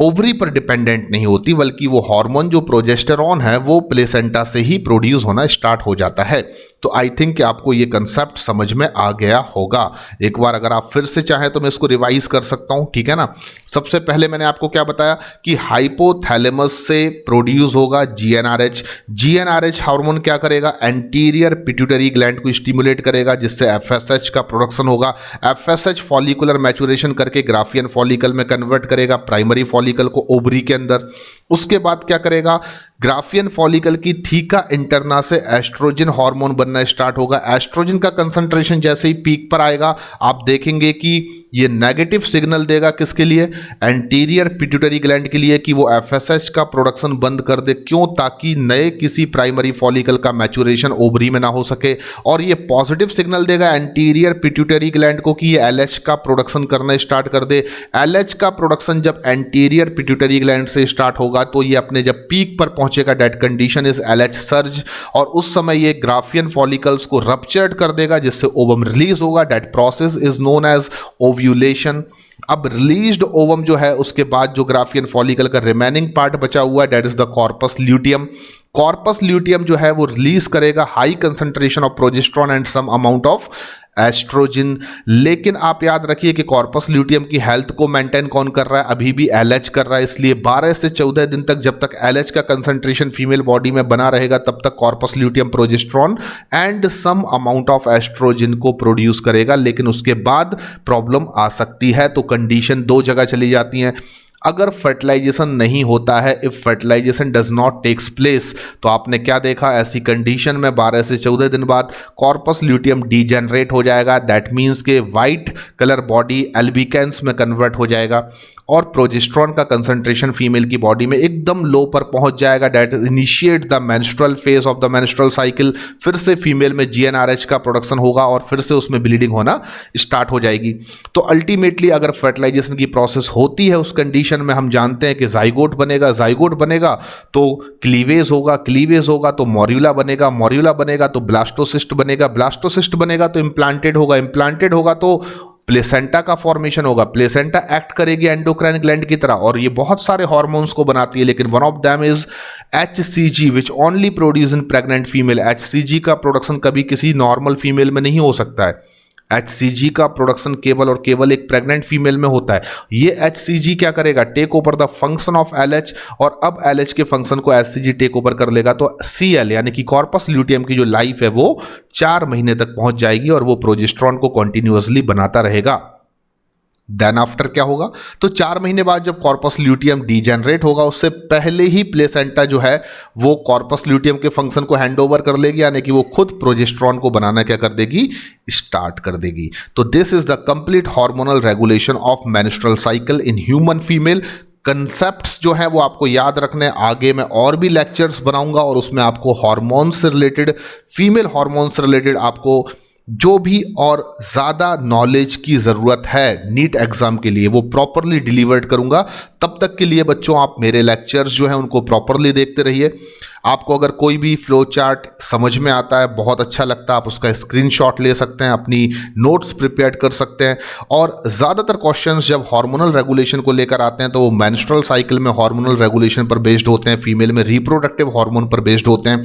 ओवरी पर डिपेंडेंट नहीं होती, बल्कि वो हार्मोन जो प्रोजेस्टेरॉन है वो प्लेसेंटा से ही प्रोड्यूस होना स्टार्ट हो जाता है। तो आई थिंक कि आपको ये कंसेप्ट समझ में आ गया होगा। एक बार अगर आप फिर से चाहें तो मैं इसको रिवाइज कर सकता हूं, ठीक है ना। सबसे पहले मैंने आपको क्या बताया कि हाइपोथैलेमस से प्रोड्यूस होगा जीएनआरएच। जीएनआरएच हार्मोन क्या करेगा, एंटीरियर पिट्यूटरी ग्लैंड को स्टिमुलेट करेगा, जिससे एफएसएच का प्रोडक्शन होगा। एफएसएच फॉलिकुलर मैचुरेशन करके ग्राफियन फॉलिकल में कन्वर्ट करेगा, प्राइमरी फॉलिकल को ओवरी के अंदर। उसके बाद क्या करेगा, ग्राफियन फॉलिकल की थीका इंटरना से एस्ट्रोजन हार्मोन बनना स्टार्ट होगा। एस्ट्रोजन का कंसंट्रेशन जैसे ही पीक पर आएगा, आप देखेंगे कि ये नेगेटिव सिग्नल देगा किसके लिए, एंटीरियर पिट्यूटरी ग्लैंड के लिए, कि वो एफएसएच का प्रोडक्शन बंद कर दे। क्यों, ताकि नए किसी प्राइमरी फॉलिकल का मैचुरेशन ओवरी में ना हो सके। और ये पॉजिटिव सिग्नल देगा एंटीरियर पिट्यूटरी ग्लैंड को कि ये एलएच का प्रोडक्शन करना स्टार्ट कर दे। एलएच का प्रोडक्शन जब एंटीरियर पिट्यूटरी ग्लैंड से स्टार्ट होगा तो ये अपने जब पीक पर पहुंचेगा, that condition is LH surge, और उस समय ये ग्राफियन फॉलिकल्स को रप्चर्ड कर देगा, जिससे ओवम रिलीज होगा। That process is known as ovulation. अब रिलीज्ड ओवम जो है, उसके बाद जो ग्राफियन फॉलिकल का रिमेनिंग पार्ट बचा हुआ है, that is the corpus luteum. Corpus luteum जो है वो रिलीज करेगा high concentration of progesterone and some amount of estrogen. लेकिन आप याद रखिए कि कॉर्पस ल्यूटियम की हेल्थ को मेंटेन कौन कर रहा है, अभी भी एलएच कर रहा है। इसलिए 12 से 14 दिन तक जब तक एलएच का कंसंट्रेशन फीमेल बॉडी में बना रहेगा, तब तक corpus luteum progesterone and some amount of estrogen को प्रोड्यूस करेगा। लेकिन उसके बाद प्रॉब्लम आ सकती है। तो कंडीशन दो जगह चली जाती हैं। अगर फर्टिलाइजेशन नहीं होता है, if fertilization does not takes place, तो आपने क्या देखा, ऐसी कंडीशन में 12 से 14 दिन बाद कॉर्पस ल्यूटियम डीजेनरेट हो जाएगा। दैट मीन्स के वाइट कलर बॉडी एल्बिकेंस में कन्वर्ट हो जाएगा और प्रोजेस्टेरॉन का कंसंट्रेशन फीमेल की बॉडी में एकदम लो पर पहुंच जाएगा। That initiate the menstrual phase of the menstrual cycle. फिर से फीमेल में जीएनआरएच का प्रोडक्शन होगा और फिर से उसमें ब्लीडिंग होना स्टार्ट हो जाएगी। तो अल्टीमेटली अगर फर्टिलाइजेशन की प्रोसेस होती है, उस कंडीशन में हम जानते हैं कि जाइगोट बनेगा। जाइगोट बनेगा तो क्लीवेज होगा, क्लीवेज होगा तो मॉर्यूला बनेगा, मॉर्यूला बनेगा तो ब्लास्टोसिस्ट बनेगा, ब्लास्टोसिस्ट बनेगा तो इम्प्लांटेड होगा, इम्प्लांटेड होगा तो प्लेसेंटा का फॉर्मेशन होगा। प्लेसेंटा एक्ट करेगी एंडोक्राइन ग्लैंड की तरह और ये बहुत सारे हार्मोन्स को बनाती है, लेकिन one of them is HCG which only produce in pregnant female. HCG का प्रोडक्शन कभी किसी नॉर्मल फीमेल में नहीं हो सकता है। HCG का प्रोडक्शन केवल और केवल एक प्रेग्नेंट फीमेल में होता है। ये HCG क्या करेगा, take over the function of LH, और अब LH के फंक्शन को HCG टेक ओवर कर लेगा। तो CL यानी कि कॉर्पस ल्यूटियम की जो लाइफ है वो 4 महीने तक पहुंच जाएगी और वो प्रोजेस्टेरॉन को कंटिन्यूअसली बनाता रहेगा। देन आफ्टर क्या होगा, तो 4 महीने बाद जब कॉर्पस ल्यूटियम डीजेनरेट होगा, उससे पहले ही प्लेसेंटा जो है वो कॉर्पस ल्यूटियम के फंक्शन को हैंड ओवर कर लेगी, यानी कि वो खुद प्रोजेस्टेरॉन को बनाना क्या कर देगी, स्टार्ट कर देगी। तो this is the complete hormonal regulation of menstrual cycle in human female. Concepts जो है वो आपको याद रखने, आगे मैं और भी लेक्चर्स बनाऊंगा और उसमें आपको हार्मोन्स से रिलेटेड, फीमेल हार्मोन्स से रिलेटेड आपको जो भी और ज़्यादा नॉलेज की ज़रूरत है नीट एग्ज़ाम के लिए वो प्रॉपरली डिलीवर्ड करूंगा। तब तक के लिए बच्चों आप मेरे लेक्चर्स जो हैं उनको प्रॉपरली देखते रहिए। आपको अगर कोई भी फ्लो चार्ट समझ में आता है, बहुत अच्छा लगता है, आप उसका स्क्रीनशॉट ले सकते हैं, अपनी नोट्स प्रिपेयर कर सकते हैं। और ज़्यादातर क्वेश्चंस जब हार्मोनल रेगुलेशन को लेकर आते हैं तो वो मेंस्ट्रुअल साइकिल में हार्मोनल रेगुलेशन पर बेस्ड होते हैं, फीमेल में रिप्रोडक्टिव हार्मोन पर बेस्ड होते हैं।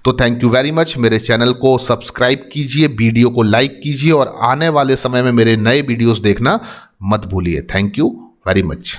तो थैंक यू वेरी मच। मेरे चैनल को सब्सक्राइब कीजिए, वीडियो को लाइक कीजिए और आने वाले समय में मेरे नए वीडियोज़ देखना मत भूलिए। Thank you very much.